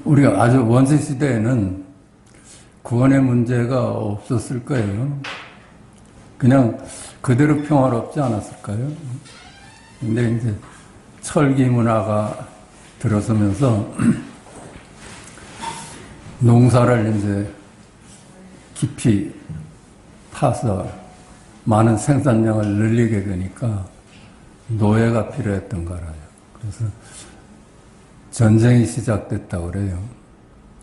우리가 아주 원시 시대에는 구원의 문제가 없었을 거예요. 그냥 그대로 평화롭지 않았을까요? 근데 이제 철기 문화가 들어서면서 농사를 이제 깊이 파서 많은 생산량을 늘리게 되니까 노예가 필요했던 거라요. 그래서 전쟁이 시작됐다고 그래요.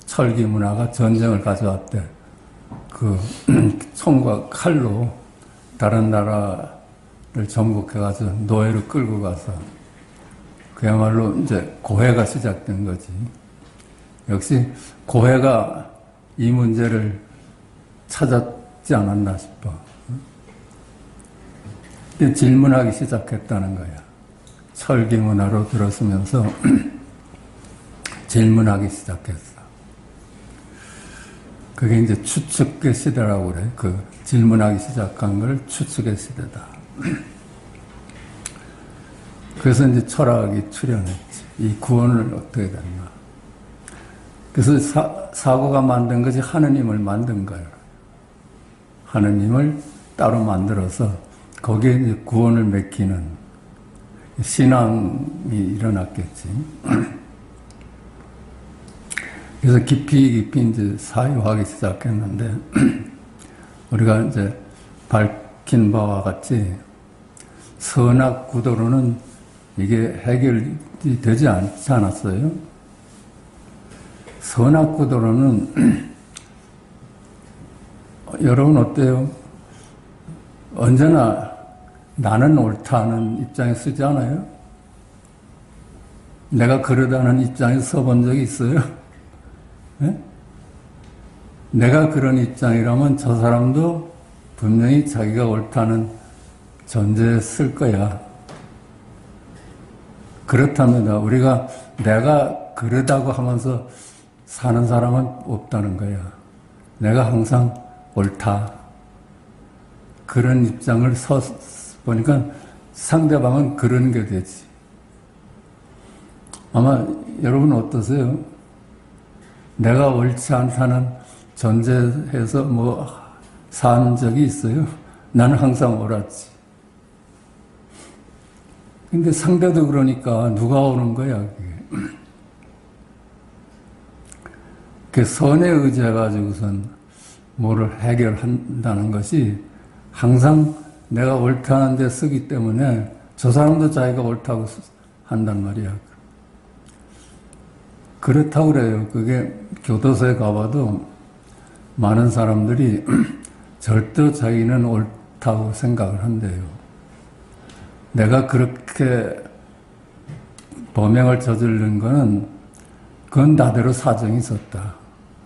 철기 문화가 전쟁을 가져왔대. 그 총과 칼로 다른 나라를 정복해가지고 노예를 끌고 가서 그야말로 이제 고해가 시작된 거지. 역시 고해가 이 문제를 찾았지 않았나 싶어. 질문하기 시작했다는 거야. 철기 문화로 들어서면서 질문하기 시작했어. 그게 이제 추측의 시대라고 그래. 그 질문하기 시작한 걸 추측의 시대다. 그래서 이제 철학이 출현했지. 이 구원을 어떻게 됐나. 그래서 사고가 만든 것이 하느님을 만든 거예요. 하느님을 따로 만들어서 거기에 이제 구원을 맺기는 신앙이 일어났겠지. 그래서 깊이 이제 사유하기 시작했는데, 우리가 이제 밝힌 바와 같이 선악 구도로는 이게 해결이 되지 않지 않았어요? 선악 구도로는 여러분 어때요? 언제나 나는 옳다는 입장에 쓰지 않아요? 내가 그러다는 입장에 서본 적이 있어요? 네? 내가 그런 입장이라면 저 사람도 분명히 자기가 옳다는 전제에 쓸 거야. 그렇답니다. 우리가 내가 그러다고 하면서 사는 사람은 없다는 거야. 내가 항상 옳다. 그런 입장을 보니까 상대방은 그런 게 되지. 아마 여러분 어떠세요? 내가 옳지 않다는 전제해서 산 적이 있어요? 나는 항상 옳았지. 근데 상대도 그러니까 누가 오는 거야, 그게. 그 선에 의지해가지고선 뭐를 해결한다는 것이 항상 내가 옳다는 데 쓰기 때문에 저 사람도 자기가 옳다고 한단 말이야. 그렇다고 그래요. 그게 교도소에 가봐도 많은 사람들이 절대 자기는 옳다고 생각을 한대요. 내가 그렇게 범행을 저지른 거는 그건 나대로 사정이 있었다.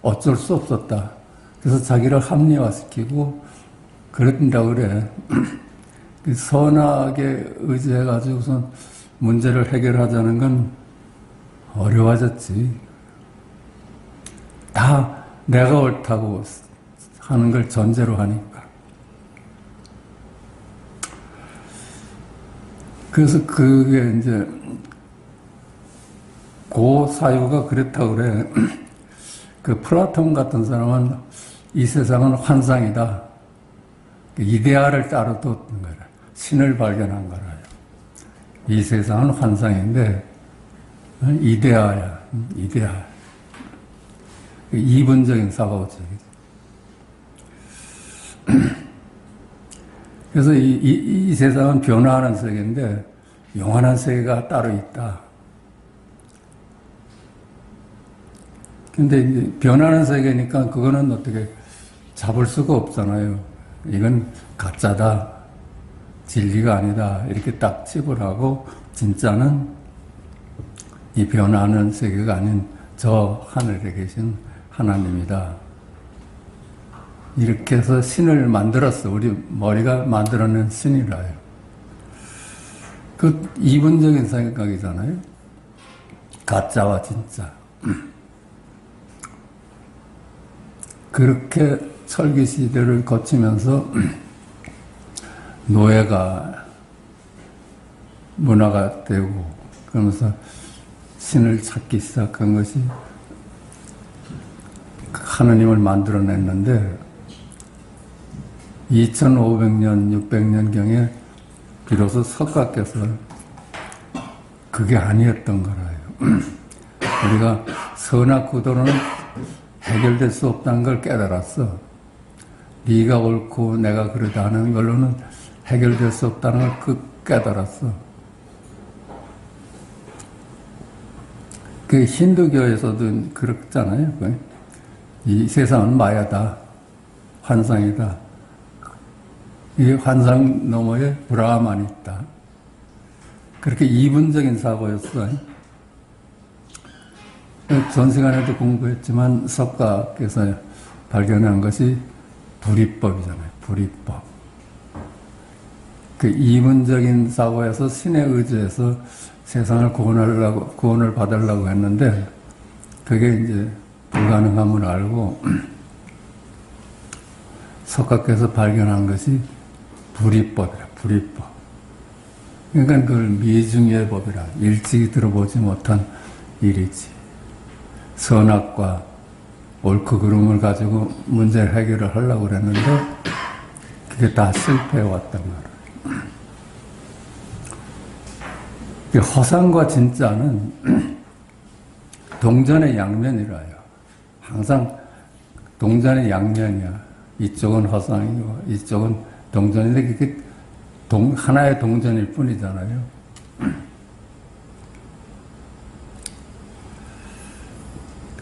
어쩔 수 없었다. 그래서 자기를 합리화시키고 그런다고 그래. 선악에 의지해가지고선 문제를 해결하자는 건 어려워졌지. 다 내가 옳다고 하는 걸 전제로 하니까. 그래서 그게 이제 그 사유가 그렇다고 그래. 그 플라톤 같은 사람은 이 세상은 환상이다. 이데아를 따로 뒀던 거라. 신을 발견한 거라요. 이 세상은 환상인데 이데아야. 이데아. 이분적인 사고적이죠. 그래서 이 세상은 변화하는 세계인데 영원한 세계가 따로 있다. 근데 이제 변하는 세계니까 그거는 어떻게 잡을 수가 없잖아요. 이건 가짜다. 진리가 아니다. 이렇게 딱 치부하고 진짜는 이 변하는 세계가 아닌 저 하늘에 계신 하나님이다. 이렇게 해서 신을 만들었어. 우리 머리가 만들어낸 신이라요. 그 이분적인 생각이잖아요. 가짜와 진짜. 그렇게 철기 시대를 거치면서 노예가 문화가 되고 그러면서 신을 찾기 시작한 것이 하느님을 만들어냈는데 2500년, 600년경에 비로소 석가께서 그게 아니었던 거라요. 우리가 선악구도는 해결될 수 없다는 걸 깨달았어. 네가 옳고 내가 그러다 하는 걸로는 해결될 수 없다는 걸 깨달았어. 그 힌두교에서도 그렇잖아요. 이 세상은 마야다. 환상이다. 이 환상 너머에 브라만이 있다. 그렇게 이분적인 사고였어. 전 시간에도 공부했지만 석가께서 발견한 것이 불이법이잖아요. 불이법. 그 이분적인 사고에서 신에 의지해서 세상을 구원을 받으려고 했는데 그게 이제 불가능함을 알고 석가께서 발견한 것이 불이법이라. 불이법. 그러니까 그걸 미중의 법이라. 일찍이 들어보지 못한 일이지. 선악과 옳고 그름을 가지고 문제 해결을 하려고 그랬는데 그게 다 실패해 왔단 말이에요. 허상과 진짜는 동전의 양면이라요. 항상 동전의 양면이야. 이쪽은 허상이고 이쪽은 동전인데 그게 하나의 동전일 뿐이잖아요.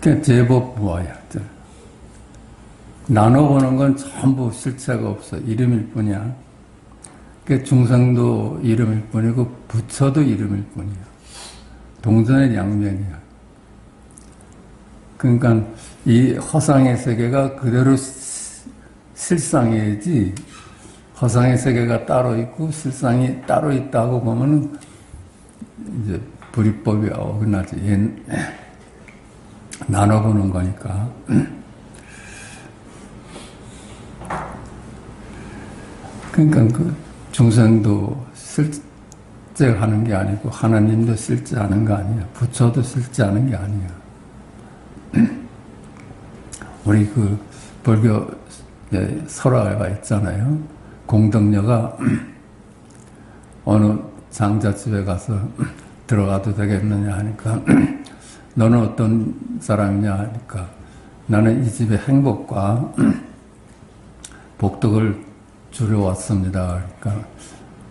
그러니까 제법부와야. 나눠보는 건 전부 실체가 없어. 이름일 뿐이야. 그러니까 중생도 이름일 뿐이고 부처도 이름일 뿐이야. 동전의 양면이야. 그러니까 이 허상의 세계가 그대로 실상이지 허상의 세계가 따로 있고 실상이 따로 있다고 보면은 이제 불이법이 어긋나지. 나눠보는 거니까. 그러니까 그 중생도 실제하는 게 아니고 하나님도 실제하는 거 아니야. 부처도 실제하는 게 아니야. 우리 그 불교 설화가 있잖아요. 공덕녀가 어느 장자집에 가서 들어가도 되겠느냐 하니까 너는 어떤 사람이냐 하니까 나는 이 집의 행복과 복덕을 주려 왔습니다. 그러니까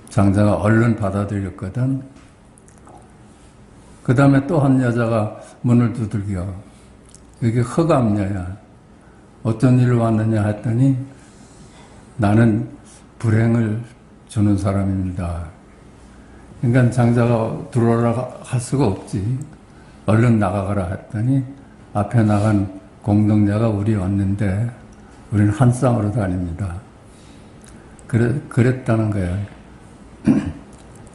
장자가 얼른 받아들였거든. 그 다음에 또 한 여자가 문을 두들겨. 이게 허감녀야. 어떤 일로 왔느냐 했더니 나는 불행을 주는 사람입니다. 그러니까 장자가 들어오라 할 수가 없지. 얼른 나가거라 했더니 앞에 나간 공덕녀가 우리 왔는데 우리는 한 쌍으로 다닙니다. 그랬다는 거예요.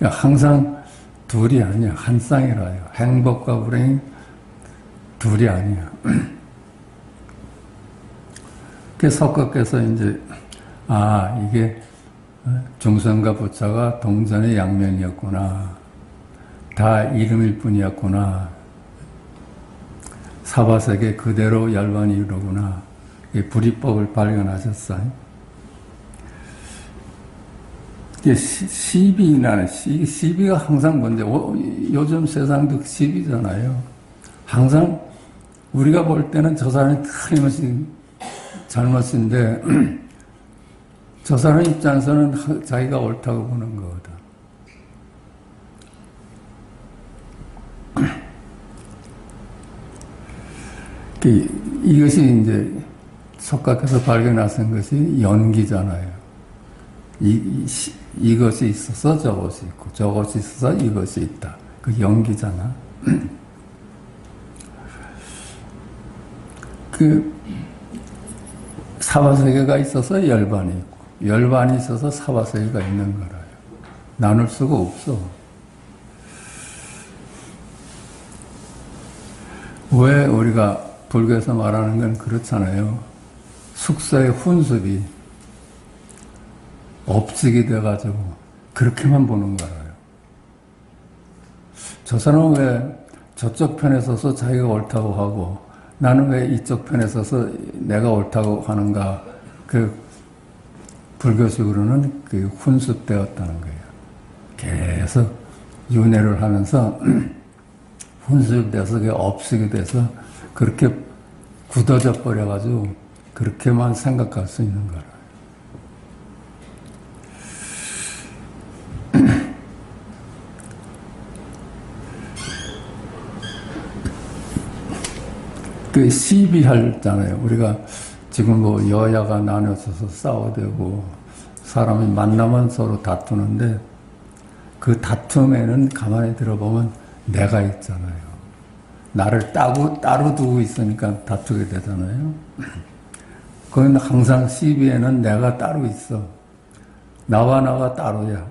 항상 둘이 아니야. 한 쌍이라요. 행복과 불행이 둘이 아니야. 그래서 석가께서 이제 이게 중생과 부처가 동전의 양면이었구나. 다 이름일 뿐이었구나. 사바세계 그대로 열반이 이루구나. 이 불이법을 발견하셨어요. 이게 시비 나네. 시비가 항상 뭔데? 요즘 세상도 시비잖아요. 항상 우리가 볼 때는 저 사람이 틀림없이 잘못인데 저 사람 입장에서는 자기가 옳다고 보는 거거든. 이것이 이제 석가께서 발견하신 것이 연기잖아요. 이것이 있어서 저것이 있고 저것이 있어서 이것이 있다. 그 연기잖아. 그 사바세계가 있어서 열반이 있고 열반이 있어서 사바세계가 있는 거라요. 나눌 수가 없어. 왜 우리가 불교에서 말하는 건 그렇잖아요. 숙소의 훈습이 업직이 돼가지고 그렇게만 보는 거라요. 저 사람은 왜 저쪽 편에 서서 자기가 옳다고 하고 나는 왜 이쪽 편에 서서 내가 옳다고 하는가? 그 불교식으로는 그 훈습되었다는 거예요. 계속 윤회를 하면서 훈습돼서 그게 업식이 돼서 그렇게 굳어져 버려가지고 그렇게만 생각할 수 있는 거라. 그 시비하잖아요. 우리가 지금 뭐 여야가 나눠져서 싸워대고 사람이 만나면 서로 다투는데 그 다툼에는 가만히 들어보면 내가 있잖아요. 나를 따로 두고 있으니까 다투게 되잖아요. 그건 항상 시비에는 내가 따로 있어. 나와 나가 따로야.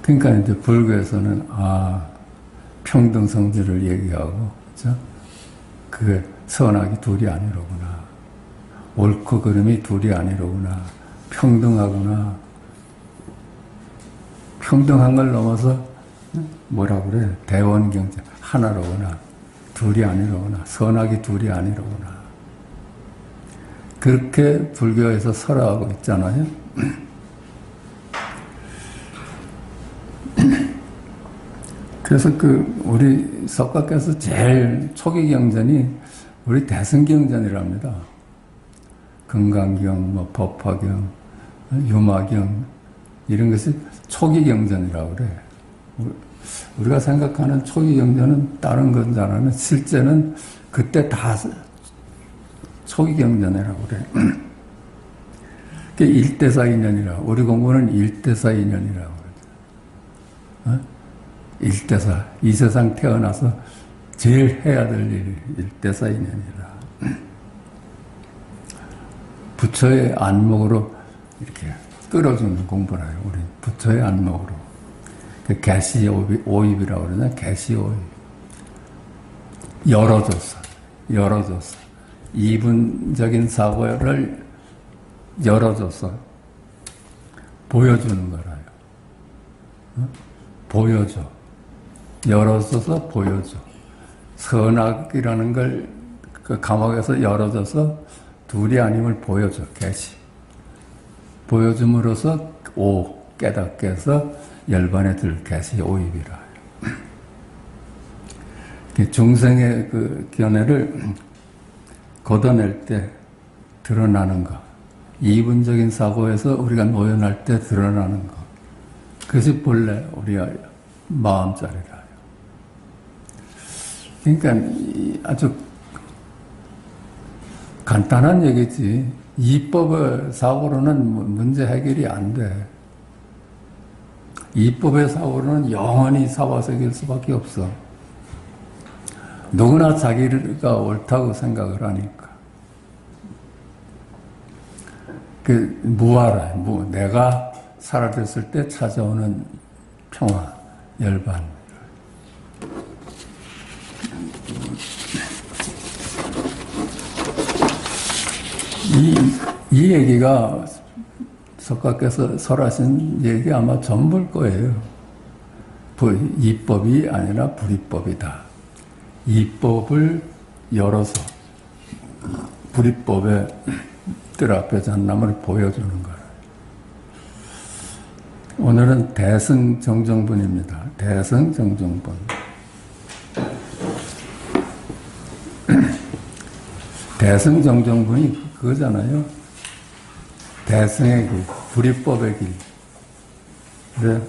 그러니까 이제 불교에서는 평등성질을 얘기하고, 그죠? 그게 선악이 둘이 아니로구나. 옳고 그름이 둘이 아니로구나. 평등하구나. 평등한 걸 넘어서 뭐라 그래? 대원경제 하나로구나. 둘이 아니로구나. 선악이 둘이 아니로구나. 그렇게 불교에서 설하고 있잖아요. 그래서 우리 석가께서 제일 초기 경전이 우리 대승경전이랍니다. 금강경, 뭐 법화경, 유마경 이런 것이 초기 경전이라고 그래. 우리가 생각하는 초기 경전은 다른 건 줄 알았는데 실제는 그때 다 초기 경전이라고 그래. 그게 일대사인연이라고. 우리 공부는 일대사인연이라고 그러죠. 일대사. 이 세상 태어나서 제일 해야 될 일이 일대사인연이라. 부처의 안목으로 이렇게 끌어주는 공부라요. 우리 부처의 안목으로. 그 개시오입이라고 그러나 개시오입. 열어줬어. 이분적인 사고를 열어줘서 보여주는 거라요. 보여줘. 열어줘서 보여줘. 선악이라는 걸 그 감옥에서 열어줘서 둘이 아님을 보여줘. 개시. 보여줌으로써 깨닫게 해서 열반에 들 개시 오입이라. 중생의 그 견해를 걷어낼 때 드러나는 것. 이분적인 사고에서 우리가 노연할 때 드러나는 것. 그것이 본래 우리의 마음자리라. 그러니까 아주 간단한 얘기지. 이법의 사고로는 문제 해결이 안 돼. 이법의 사고로는 영원히 사바세계일 수밖에 없어. 누구나 자기가 옳다고 생각을 하니까. 그 무아라, 내가 사라졌을 때 찾아오는 평화, 열반. 이 얘기가 석가께서 설하신 얘기 아마 전부일 거예요. 이법이 아니라 불이법이다. 이법을 열어서 불이법의 뜰 앞에 잔남을 보여주는 거예요. 오늘은 대승정정분입니다. 대승정정분. 대승정정분이 그거잖아요. 대승의 길, 불이법의 길. 그래.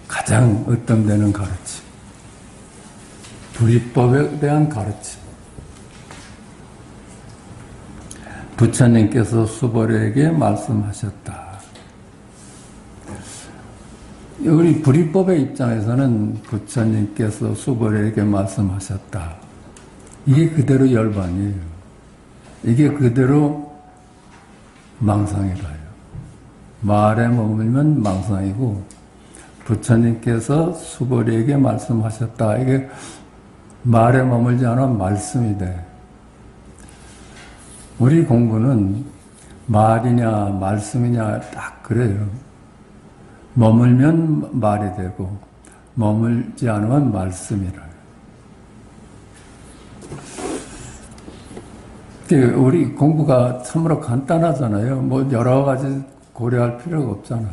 가장 으뜸되는 가르침. 불이법에 대한 가르침. 부처님께서 수보리에게 말씀하셨다. 우리 불이법의 입장에서는 부처님께서 수보리에게 말씀하셨다. 이게 그대로 열반이에요. 이게 그대로 망상이라요. 말에 머물면 망상이고 부처님께서 수보리에게 말씀하셨다. 이게 말에 머물지 않아 말씀이 돼. 우리 공부는 말이냐 말씀이냐 딱 그래요. 머물면 말이 되고 머물지 않으면 말씀이라. 우리 공부가 참으로 간단하잖아요. 뭐 여러 가지 고려할 필요가 없잖아.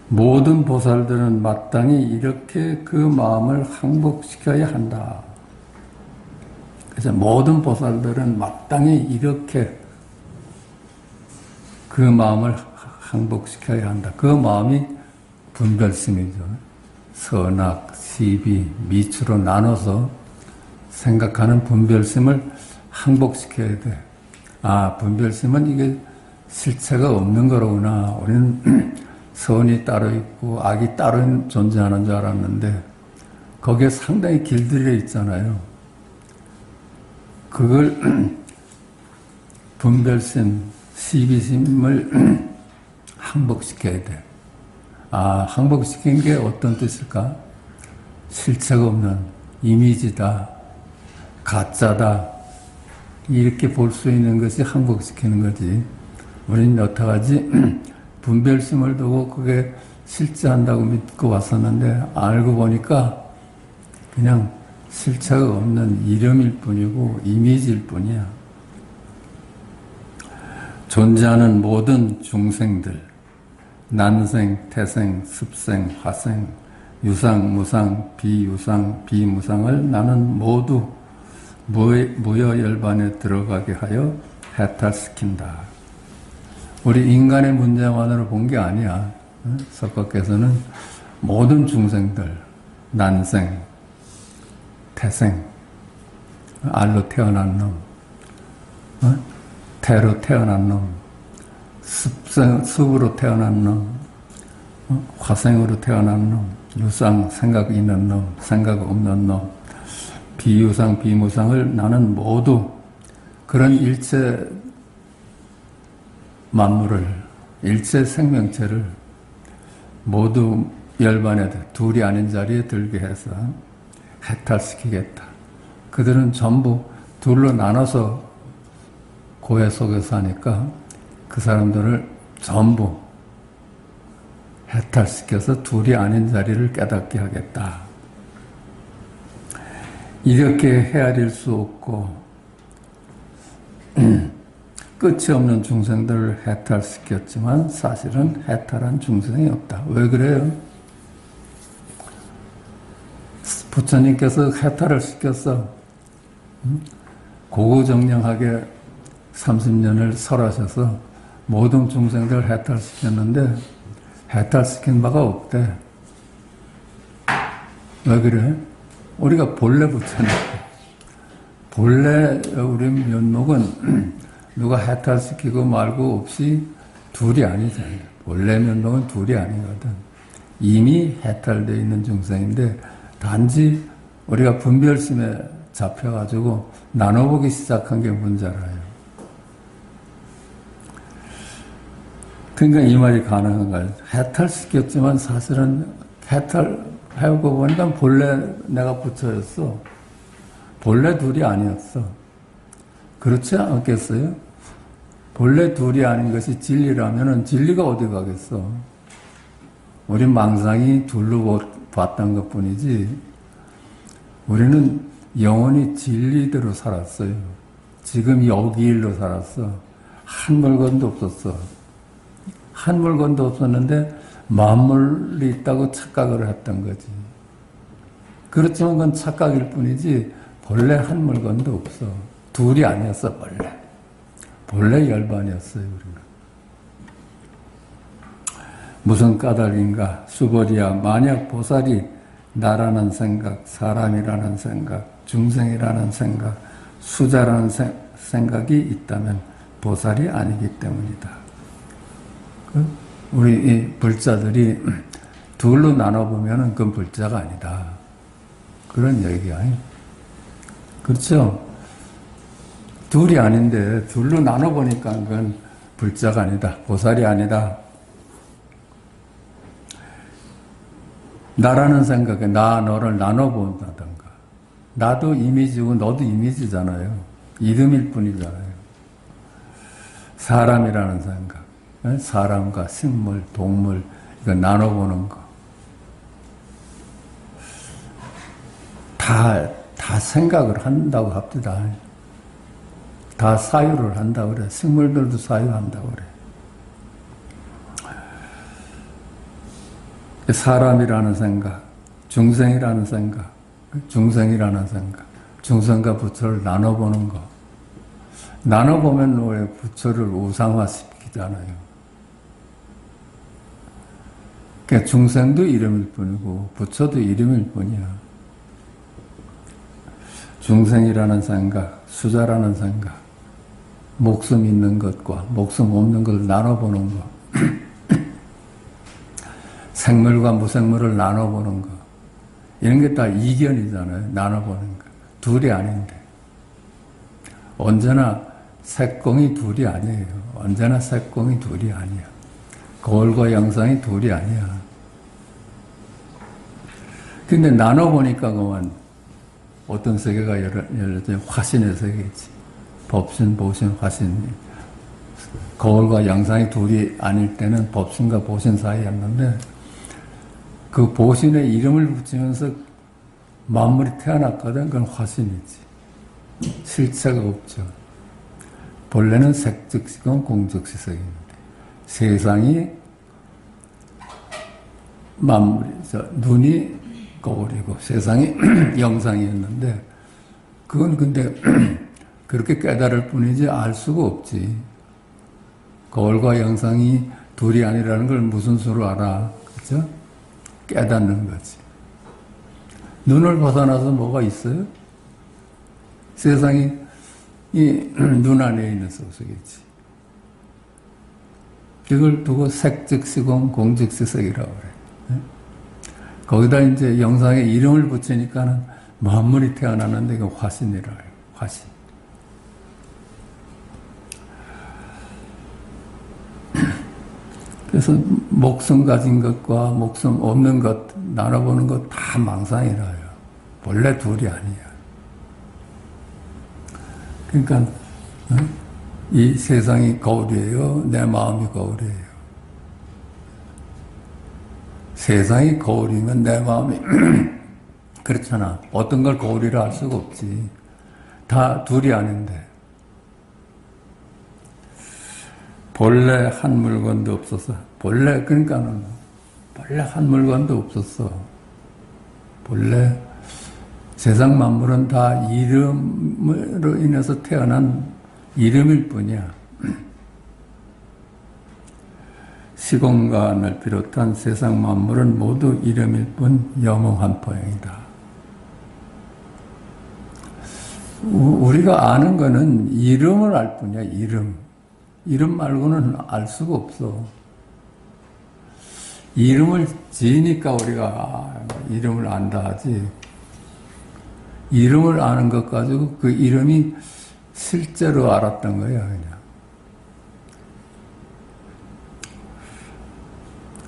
모든 보살들은 마땅히 이렇게 그 마음을 항복시켜야 한다. 그래서 모든 보살들은 마땅히 이렇게 그 마음을 항복시켜야 한다. 그 마음이 분별심이죠. 선악, 시비, 미추로 나눠서 생각하는 분별심을 항복시켜야 돼. 아, 분별심은 이게 실체가 없는 거로구나. 우리는 선이 따로 있고 악이 따로 존재하는 줄 알았는데 거기에 상당히 길들여 있잖아요. 그걸 분별심, 시비심을 항복시켜야 돼. 아, 항복시킨 게 어떤 뜻일까? 실체가 없는 이미지다, 가짜다, 이렇게 볼 수 있는 것이 항복시키는 거지. 우리는 여태까지 분별심을 두고 그게 실제한다고 믿고 왔었는데 알고 보니까 그냥 실체가 없는 이름일 뿐이고 이미지일 뿐이야. 존재하는 모든 중생들, 난생, 태생, 습생, 화생, 유상, 무상, 비유상, 비무상을 나는 모두 무여열반에 들어가게 하여 해탈시킨다. 우리 인간의 문제만으로 본 게 아니야. 석가께서는 모든 중생들, 난생, 태생, 알로 태어난 놈, 태로 태어난 놈, 습으로 태어난 놈, 화생으로 태어난 놈, 유상, 생각 있는 놈, 생각 없는 놈, 비유상, 비무상을 나는 모두 그런 일체 만물을, 일체 생명체를 모두 열반에 둘이 아닌 자리에 들게 해서 해탈시키겠다. 그들은 전부 둘로 나눠서 고해 속에 사니까 그 사람들을 전부 해탈시켜서 둘이 아닌 자리를 깨닫게 하겠다. 이렇게 헤아릴 수 없고 끝이 없는 중생들을 해탈시켰지만 사실은 해탈한 중생이 없다. 왜 그래요? 부처님께서 해탈을 시켰어. 고고정량하게 30년을 설하셔서 모든 중생들을 해탈시켰는데 해탈시킨 바가 없대. 왜 그래? 우리가 본래 부처님, 본래 우리 면목은 누가 해탈시키고 말고 없이 둘이 아니잖아요. 본래 면목은 둘이 아니거든. 이미 해탈되어 있는 중생인데 단지 우리가 분별심에 잡혀가지고 나눠보기 시작한 게 문제라요. 그러니까 이 말이 가능한 거예요. 해탈시켰지만 사실은 해탈하고 보니까 본래 내가 부처였어. 본래 둘이 아니었어. 그렇지 않겠어요? 본래 둘이 아닌 것이 진리라면은 진리가 어디 가겠어? 우린 망상이 둘로 봤던 것 뿐이지, 우리는 영원히 진리대로 살았어요. 지금 여기 일로 살았어. 한 물건도 없었어. 한 물건도 없었는데 만물이 있다고 착각을 했던 거지. 그렇지만 그건 착각일 뿐이지 본래 한 물건도 없어. 둘이 아니었어. 본래 열반이었어요. 우리는. 무슨 까닭인가? 수벌이야. 만약 보살이 나라는 생각, 사람이라는 생각, 중생이라는 생각, 수자라는 생각이 있다면 보살이 아니기 때문이다. 우리 이 불자들이 둘로 나눠보면 그건 불자가 아니다. 그런 얘기야. 그렇죠? 둘이 아닌데 둘로 나눠보니까 그건 불자가 아니다. 보살이 아니다. 나라는 생각에 나, 너를 나눠본다던가. 나도 이미지고 너도 이미지잖아요. 이름일 뿐이잖아요. 사람이라는 생각. 사람과 식물, 동물 이거 나눠보는 거. 다 생각을 한다고 합니다. 다 사유를 한다고 그래. 식물들도 사유한다고 그래. 사람이라는 생각, 중생이라는 생각, 중생과 부처를 나눠보는 거. 나눠보면 왜 부처를 우상화시키잖아요. 그러니까 중생도 이름일 뿐이고 부처도 이름일 뿐이야. 중생이라는 생각, 수자라는 생각, 목숨 있는 것과 목숨 없는 것을 나눠보는 거. 생물과 무생물을 나눠보는 거. 이런 게 다 이견이잖아요. 나눠보는 거. 둘이 아닌데. 언제나 색공이 둘이 아니에요. 언제나 색공이 둘이 아니야. 거울과 영상이 둘이 아니야. 근데 나눠보니까 그만 어떤 세계가 열려져 화신의 세계지. 법신, 보신, 화신. 거울과 영상이 둘이 아닐 때는 법신과 보신 사이였는데 그 보신의 이름을 붙이면서 만물이 태어났거든. 그건 화신이지. 실체가 없죠. 본래는 색즉시건 공즉시색입니다. 세상이 만물이 눈이 거울이고 세상이 영상이었는데 그건 근데 그렇게 깨달을 뿐이지 알 수가 없지. 거울과 영상이 둘이 아니라는 걸 무슨 수로 알아? 그죠? 깨닫는 거지. 눈을 벗어나서 뭐가 있어요? 세상이 눈 안에 있는 소속이지. 이걸 두고 색즉시공 공즉시색이라고 그래. 거기다 이제 영상에 이름을 붙이니까는 만물이 태어나는데 이거 화신이라 해요. 화신. 그래서 목숨 가진 것과 목숨 없는 것 나눠보는 것 다 망상이라요. 본래 둘이 아니야. 그러니까 이 세상이 거울이에요. 내 마음이 거울이에요. 세상이 거울이면 내 마음이 그렇잖아. 어떤 걸 거울이라 할 수가 없지. 다 둘이 아닌데. 본래 한 물건도 없었어. 본래 그러니까는 본래 한 물건도 없었어. 본래 세상 만물은 다 이름으로 인해서 태어난 이름일 뿐이야. 시공간을 비롯한 세상 만물은 모두 이름일 뿐 영웅한포영이다. 우리가 아는 거는 이름을 알 뿐이야. 이름 말고는 알 수가 없어. 이름을 지으니까 우리가 이름을 안다 하지. 이름을 아는 것 가지고 그 이름이 실제로 알았던 거야,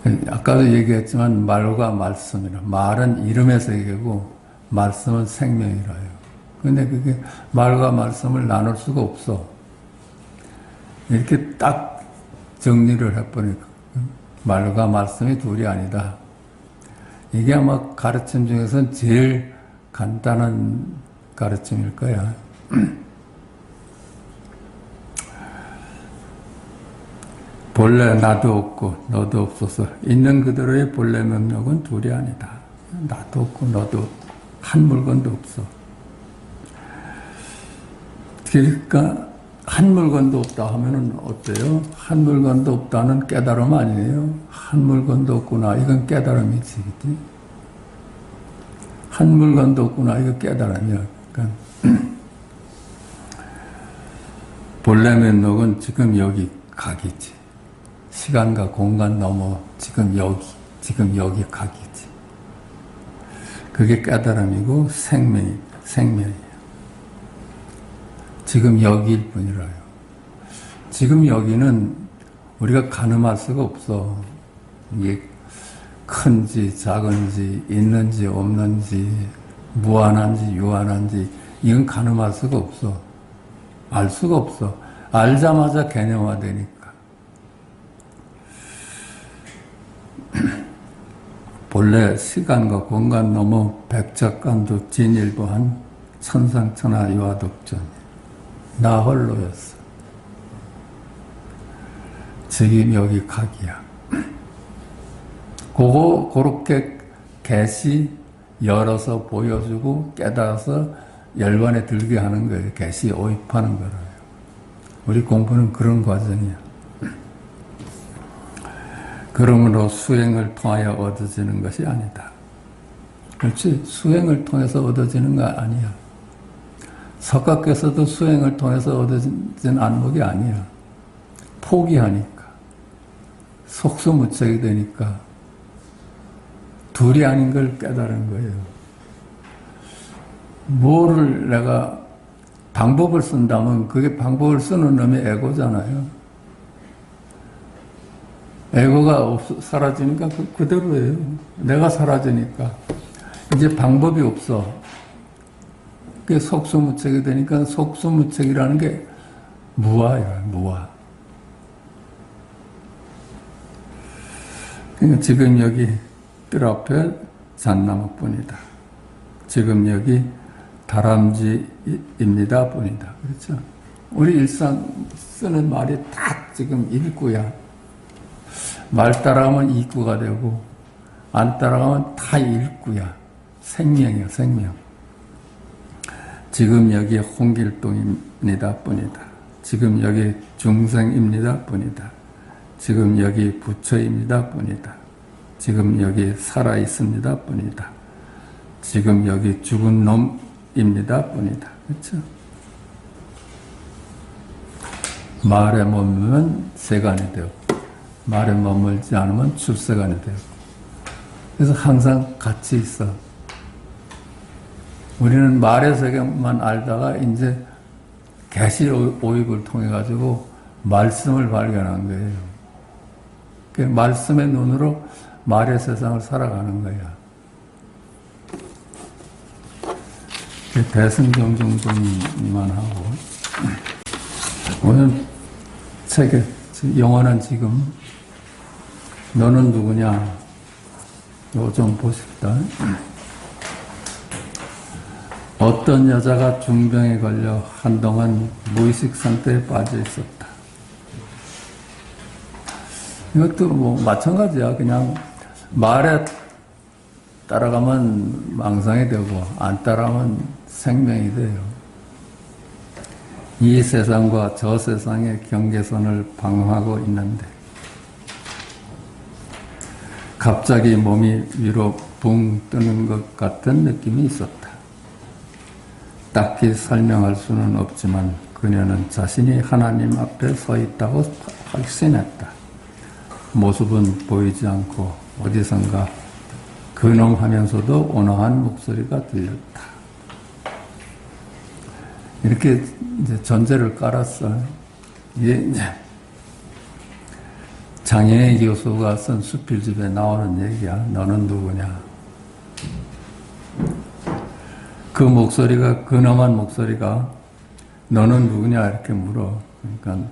그냥. 아까도 얘기했지만 말과 말씀이라. 말은 이름의 세계고 말씀은 생명이라요. 근데 그게 말과 말씀을 나눌 수가 없어. 이렇게 딱 정리를 해버리니까 말과 말씀이 둘이 아니다. 이게 아마 가르침 중에서는 제일 간단한 가르침일 거야. 본래 나도 없고 너도 없어서 있는 그대로의 본래 명령은 둘이 아니다. 나도 없고 너도 없고 한 물건도 없어. 그러니까 한 물건도 없다 하면은 어때요? 한 물건도 없다는 깨달음 아니에요? 한 물건도 없구나. 이건 깨달음이지. 그치? 한 물건도 없구나. 이거 깨달음이야. 그러니까 본래 면목은 지금 여기 각이지. 시간과 공간 넘어 지금 여기 각이지. 그게 깨달음이고 생명이야. 지금 여기일 뿐이라요. 지금 여기는 우리가 가늠할 수가 없어. 이게 큰지 작은지 있는지 없는지 무한한지 유한한지 이건 가늠할 수가 없어. 알 수가 없어. 알자마자 개념화되니까. 본래 시간과 공간 넘어 백작간두 진일보한 천상천하 유화독전 나 홀로였어. 지금 여기 각이야. 그렇게 계시 열어서 보여주고 깨달아서 열반에 들게 하는 거예요. 계시 오입하는 거예요. 우리 공부는 그런 과정이야. 그러므로 수행을 통하여 얻어지는 것이 아니다. 그렇지? 수행을 통해서 얻어지는 거 아니야. 석가께서도 수행을 통해서 얻어진 안목이 아니야. 포기하니까. 속수무책이 되니까. 둘이 아닌 걸 깨달은 거예요. 뭐를 내가 방법을 쓴다면 그게 방법을 쓰는 놈이 에고잖아요. 에고가 사라지니까 그대로예요. 내가 사라지니까 이제 방법이 없어. 그게 속수무책이 되니까 속수무책이라는 게 무아야, 무아. 그러니까 지금 여기 뜰 앞에 잣나무뿐이다. 지금 여기 다람쥐입니다 뿐이다. 그렇죠? 우리 일상 쓰는 말이 다 지금 일구야. 말 따라가면 이구가 되고 안 따라가면 다 일구야. 생명이야, 생명. 지금 여기 홍길동입니다 뿐이다. 지금 여기 중생입니다 뿐이다. 지금 여기 부처입니다 뿐이다. 지금 여기 살아있습니다 뿐이다. 지금 여기 죽은 놈입니다 뿐이다. 그렇죠? 말에 머물면 세간이 되고 말에 머물지 않으면 출세간이 되고 그래서 항상 같이 있어. 우리는 말의 세계만 알다가 이제 계시 오입을 통해 가지고 말씀을 발견한 거예요. 그 말씀의 눈으로 말의 세상을 살아가는 거야. 대승정정론만 하고 오늘 책에 영원한 지금 너는 누구냐 이거 좀 보십시다. 어떤 여자가 중병에 걸려 한동안 무의식 상태에 빠져 있었다. 이것도 뭐 마찬가지야. 그냥 말에 따라가면 망상이 되고 안 따라가면 생명이 돼요. 이 세상과 저 세상의 경계선을 방황하고 있는데 갑자기 몸이 위로 붕 뜨는 것 같은 느낌이 있었다. 딱히 설명할 수는 없지만 그녀는 자신이 하나님 앞에 서 있다고 확신했다. 모습은 보이지 않고 어디선가 근엄하면서도 온화한 목소리가 들렸다. 이렇게 이제 전제를 깔았어. 이게 이제 장애의 교수가 쓴 수필집에 나오는 얘기야. 너는 누구냐? 그 목소리가, 근엄한 목소리가 너는 누구냐? 이렇게 물어. 그러니까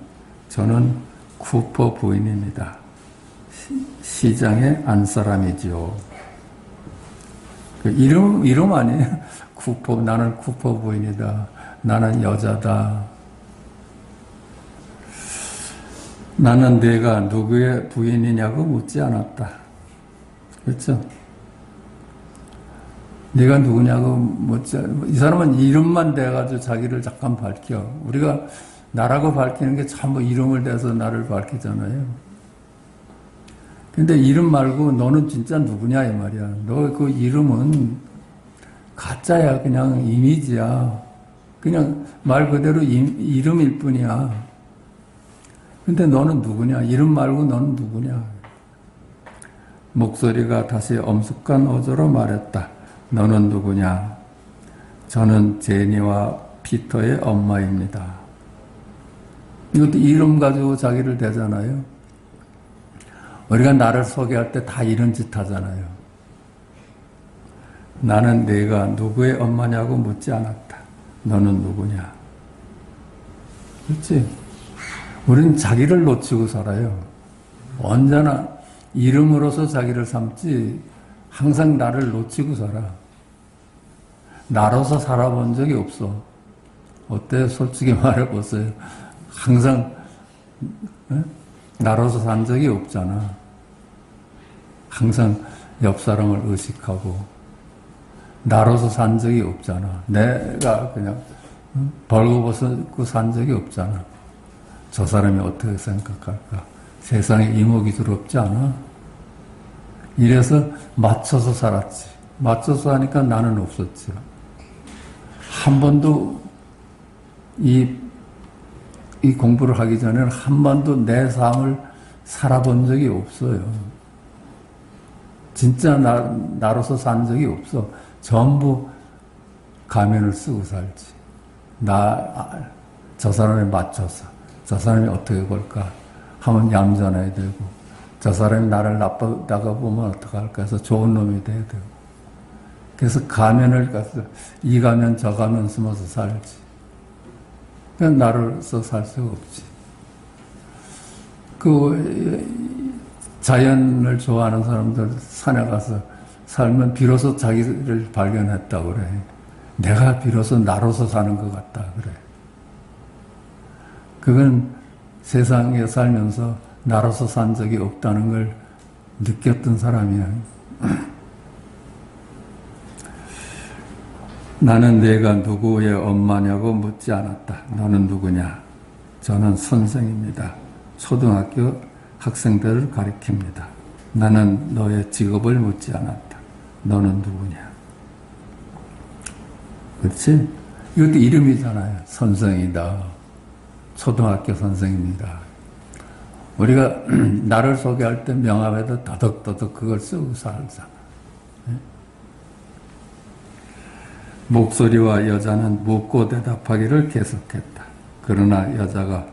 저는 쿠퍼 부인입니다. 시장의 안사람이지요. 그 이름 아니에요? 쿠퍼, 나는 쿠퍼 부인이다. 나는 여자다. 나는 내가 누구의 부인이냐고 묻지 않았다. 그렇죠? 네가 누구냐고 묻지 않았다. 이 사람은 이름만 대가지고 자기를 잠깐 밝혀. 우리가 나라고 밝히는 게 전부 이름을 대서 나를 밝히잖아요. 근데 이름 말고 너는 진짜 누구냐 이 말이야. 너 그 이름은 가짜야. 그냥 이미지야. 그냥 말 그대로 이름일 뿐이야. 근데 너는 누구냐? 이름 말고 너는 누구냐? 목소리가 다시 엄숙한 어조로 말했다. 너는 누구냐? 저는 제니와 피터의 엄마입니다. 이것도 이름 가지고 자기를 대잖아요. 우리가 나를 소개할 때 다 이런 짓 하잖아요. 나는 네가 누구의 엄마냐고 묻지 않았다. 너는 누구냐? 그렇지? 우리는 자기를 놓치고 살아요. 언제나 이름으로서 자기를 삼지 항상 나를 놓치고 살아. 나로서 살아본 적이 없어. 어때? 솔직히 말해보세요. 항상 나로서 산 적이 없잖아. 항상 옆 사람을 의식하고 나로서 산 적이 없잖아. 내가 그냥 벌거벗고 산 적이 없잖아. 저 사람이 어떻게 생각할까? 세상에 이목이 없지 않아? 이래서 맞춰서 살았지. 맞춰서 하니까 나는 없었지. 한 번도 이 공부를 하기 전에는 한 번도 내 삶을 살아본 적이 없어요. 진짜 나로서 산 적이 없어. 전부 가면을 쓰고 살지. 저 사람에 맞춰서. 저 사람이 어떻게 볼까 하면 얌전해야 되고, 저 사람이 나를 나쁘다가 보면 어떡할까 해서 좋은 놈이 돼야 되고. 그래서 가면을 가서 이 가면 저 가면 숨어서 살지. 그냥 나로서 살 수가 없지. 자연을 좋아하는 사람들 산에 가서 살면 비로소 자기를 발견했다고 그래. 내가 비로소 나로서 사는 것 같다 그래. 그건 세상에 살면서 나로서 산 적이 없다는 걸 느꼈던 사람이야. 나는 내가 누구의 엄마냐고 묻지 않았다. 너는 누구냐? 저는 선생입니다. 초등학교 학생들을 가리킵니다. 나는 너의 직업을 묻지 않았다. 너는 누구냐? 그렇지? 이것도 이름이잖아요. 선생이다. 초등학교 선생입니다. 우리가 나를 소개할 때 명함에도 더덕더덕 그걸 쓰고 살잖아. 목소리와 여자는 묻고 대답하기를 계속했다. 그러나 여자가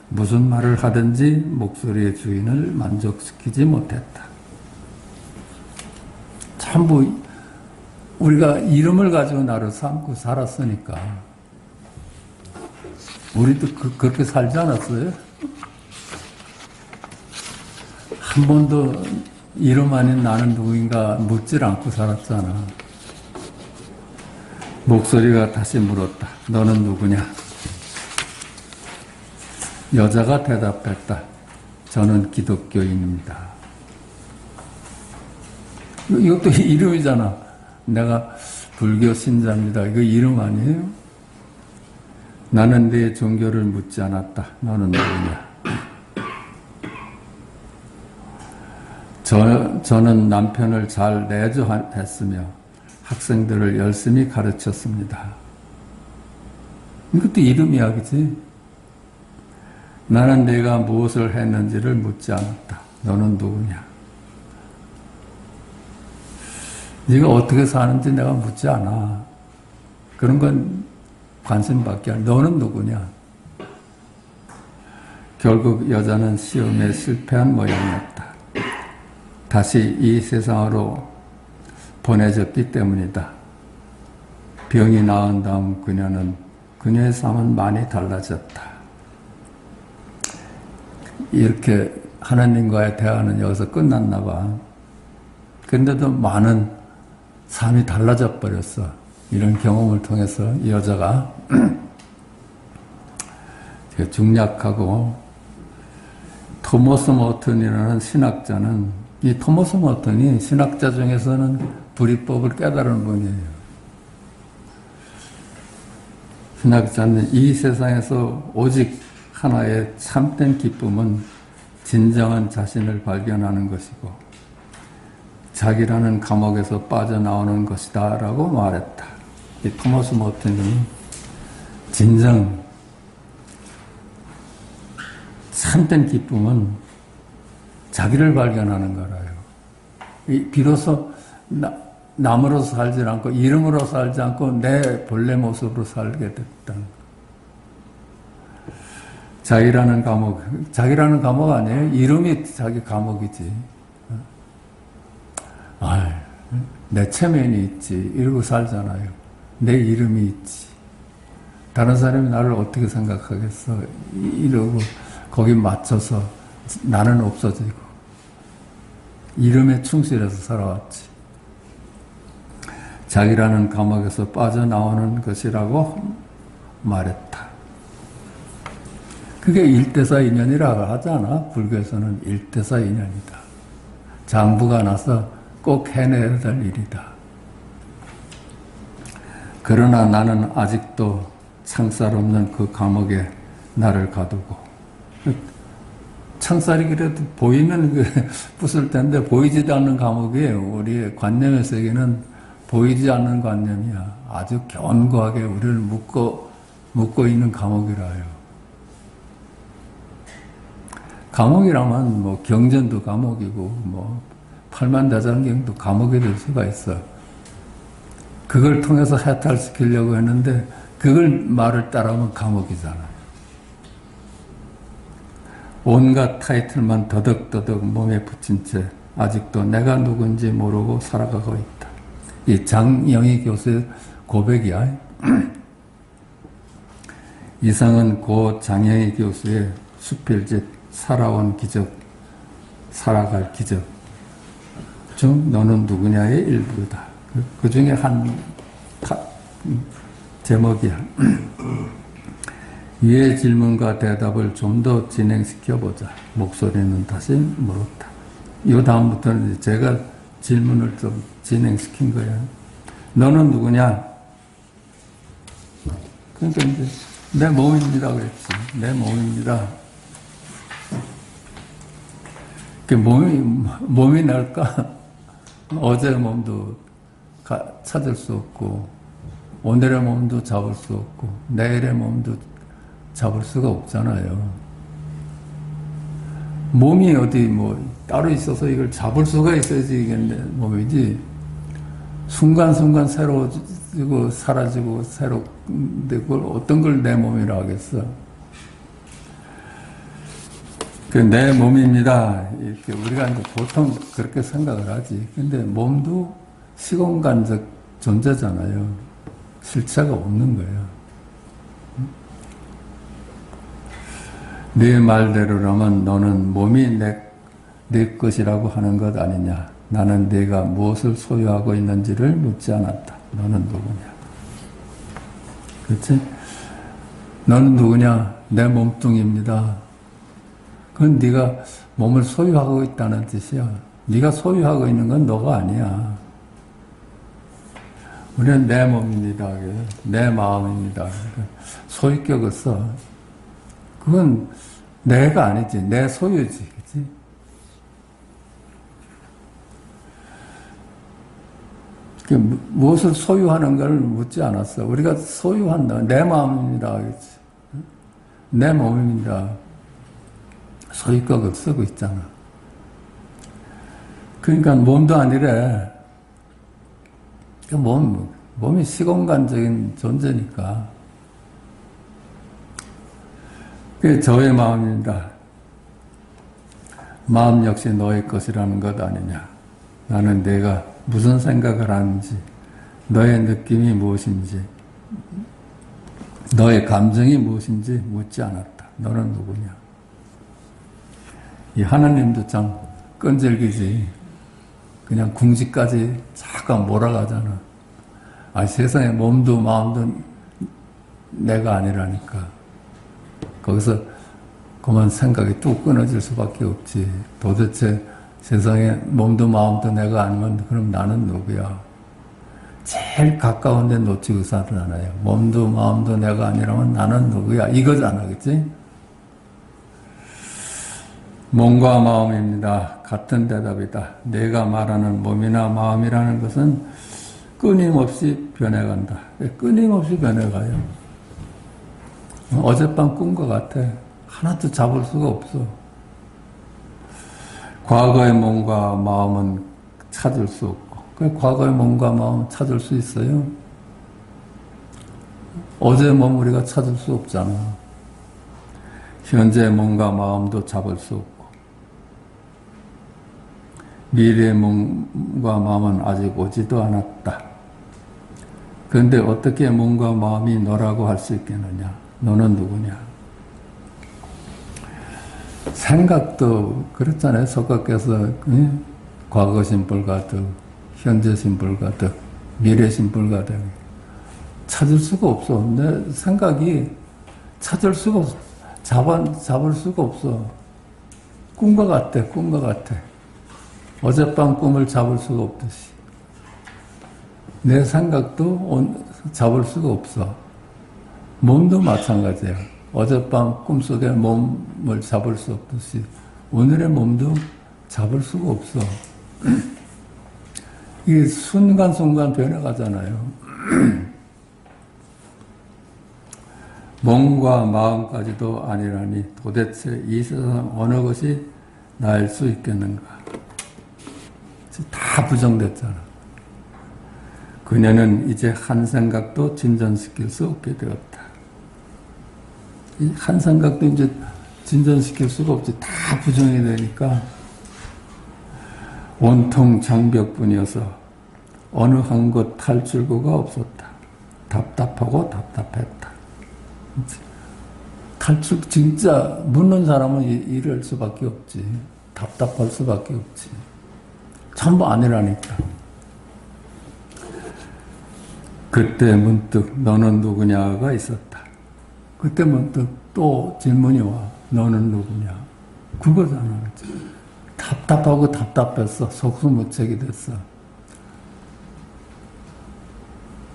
무슨 말을 하든지 목소리의 주인을 만족시키지 못했다. 전부 우리가 이름을 가지고 나를 삼고 살았으니까 우리도 그렇게 살지 않았어요? 한 번도 이름 아닌 나는 누구인가 묻질 않고 살았잖아. 목소리가 다시 물었다. 너는 누구냐? 여자가 대답했다. 저는 기독교인입니다. 이것도 이름이잖아. 내가 불교 신자입니다. 이거 이름 아니에요? 나는 네 종교를 묻지 않았다. 너는 누구냐? 저는 남편을 잘 내조했으며 학생들을 열심히 가르쳤습니다. 이것도 이름이야, 그치? 나는 내가 무엇을 했는지를 묻지 않았다. 너는 누구냐? 네가 어떻게 사는지 내가 묻지 않아. 그런 건 관심밖에 안. 너는 누구냐? 결국 여자는 시험에 실패한 모양이었다. 다시 이 세상으로 보내졌기 때문이다. 병이 나은 다음 그녀의 삶은 많이 달라졌다. 이렇게 하나님과의 대화는 여기서 끝났나 봐. 그런데도 많은 삶이 달라져 버렸어. 이런 경험을 통해서 이 여자가 중략하고 토머스 머튼이라는 신학자는 이 토머스 머튼이 신학자 중에서는 불이법을 깨달은 분이에요. 신학자는 이 세상에서 오직 하나의 참된 기쁨은 진정한 자신을 발견하는 것이고 자기라는 감옥에서 빠져나오는 것이다 라고 말했다. 이 토머스 머튼이 진정 참된 기쁨은 자기를 발견하는 거라요. 비로소 남으로서 살지 않고 이름으로 살지 않고 내 본래 모습으로 살게 됐다는 거. 자기라는 감옥 아니에요? 이름이 자기 감옥이지. 내 체면이 있지. 이러고 살잖아요. 내 이름이 있지. 다른 사람이 나를 어떻게 생각하겠어. 이러고 거기 맞춰서 나는 없어지고. 이름에 충실해서 살아왔지. 자기라는 감옥에서 빠져나오는 것이라고 말했다. 그게 일대사인연이라고 하잖아. 불교에서는 일대사인연이다. 장부가 나서 꼭 해내야 될 일이다. 그러나 나는 아직도 창살 없는 그 감옥에 나를 가두고, 창살이 그래도 보이면 부술 텐데 보이지도 않는 감옥이 우리의 관념의 세계는 보이지 않는 관념이야. 아주 견고하게 우리를 묶고 있는 감옥이라요. 감옥이라면 뭐 경전도 감옥이고 뭐 팔만대장경도 감옥이 될 수가 있어. 그걸 통해서 해탈시키려고 했는데 그걸 말을 따라하면 감옥이잖아. 온갖 타이틀만 더덕더덕 몸에 붙인 채 아직도 내가 누군지 모르고 살아가고 있다. 이 장영희 교수의 고백이야. 이상은 고 장영희 교수의 수필집 살아온 기적, 살아갈 기적 중 너는 누구냐의 일부다. 그 중에 한 제목이야. 이의 질문과 대답을 좀 더 진행시켜보자. 목소리는 다시 물었다. 이 다음부터는 제가 질문을 좀 진행시킨 거야. 너는 누구냐? 그러니까 이제 내 몸입니다 그랬지. 내 몸입니다. 그 몸이 날까? 어제 몸도 찾을 수 없고, 오늘의 몸도 잡을 수 없고, 내일의 몸도 잡을 수가 없잖아요. 몸이 어디 뭐 따로 있어서 이걸 잡을 수가 있어야지 이게 내 몸이지. 순간순간 새로워지고 사라지고 새롭데 그걸 어떤 걸 내 몸이라 하겠어. 그 내 몸입니다. 이렇게 우리가 이제 보통 그렇게 생각을 하지. 근데 몸도 시공간적 존재잖아요. 실체가 없는 거예요. 네 말대로라면 너는 몸이 내 것이라고 하는 것 아니냐. 나는 네가 무엇을 소유하고 있는지를 묻지 않았다. 너는 누구냐. 그렇지? 너는 누구냐? 내 몸뚱입니다. 그건 네가 몸을 소유하고 있다는 뜻이야. 네가 소유하고 있는 건 너가 아니야. 우리는 내 몸입니다. 내 마음입니다. 소유격을 써. 그건 내가 아니지. 내 소유지. 그치? 무엇을 소유하는 걸 묻지 않았어. 우리가 소유한다. 내 마음입니다. 그치? 내 몸입니다. 소유격을 쓰고 있잖아. 그러니까 몸도 아니래. 몸이 시공간적인 존재니까. 그게 저의 마음입니다. 마음 역시 너의 것이라는 것 아니냐. 나는 내가 무슨 생각을 하는지, 너의 느낌이 무엇인지, 너의 감정이 무엇인지 묻지 않았다. 너는 누구냐. 이 하나님도 참 끈질기지. 그냥 궁지까지 잠깐 몰아가잖아. 아, 세상에 몸도 마음도 내가 아니라니까. 거기서 그만 생각이 뚝 끊어질 수밖에 없지. 도대체 세상에 몸도 마음도 내가 아니면 그럼 나는 누구야? 제일 가까운 데 놓치고 살잖아요. 몸도 마음도 내가 아니라면 나는 누구야? 이거잖아. 그치? 몸과 마음입니다. 같은 대답이다. 내가 말하는 몸이나 마음이라는 것은 끊임없이 변해간다. 끊임없이 변해가요. 어젯밤 꾼 것 같아. 하나도 잡을 수가 없어. 과거의 몸과 마음은 찾을 수 없고, 과거의 몸과 마음은 찾을 수 있어요? 어제의 몸 우리가 찾을 수 없잖아. 현재의 몸과 마음도 잡을 수 없고, 미래의 몸과 마음은 아직 오지도 않았다. 그런데 어떻게 몸과 마음이 너라고 할 수 있겠느냐? 너는 누구냐? 생각도 그렇잖아요. 석가께서 과거 심불가득, 현재 심불가득, 미래심 불가능. 찾을 수가 없어. 내 생각이 찾을 수가 없어. 잡을 수가 없어. 꿈과 같아, 꿈과 같아. 어젯밤 꿈을 잡을 수가 없듯이. 내 생각도 잡을 수가 없어. 몸도 마찬가지야. 어젯밤 꿈속에 몸을 잡을 수 없듯이 오늘의 몸도 잡을 수가 없어. 이게 순간순간 변해가잖아요. 몸과 마음까지도 아니라니 도대체 이 세상 어느 것이 나을 수 있겠는가. 다 부정됐잖아. 그녀는 이제 한 생각도 진전시킬 수 없게 되었다. 이 한 생각도 이제 진전시킬 수가 없지. 다 부정이 되니까 온통 장벽뿐이어서 어느 한 곳 탈출구가 없었다. 답답하고 답답했다. 탈출, 진짜 묻는 사람은 이럴 수밖에 없지. 답답할 수밖에 없지. 전부 아니라니까. 그때 문득 너는 누구냐가 있었다. 그때 문득 또 질문이 와. 너는 누구냐? 그거잖아. 답답하고 답답했어. 속수무책이 됐어.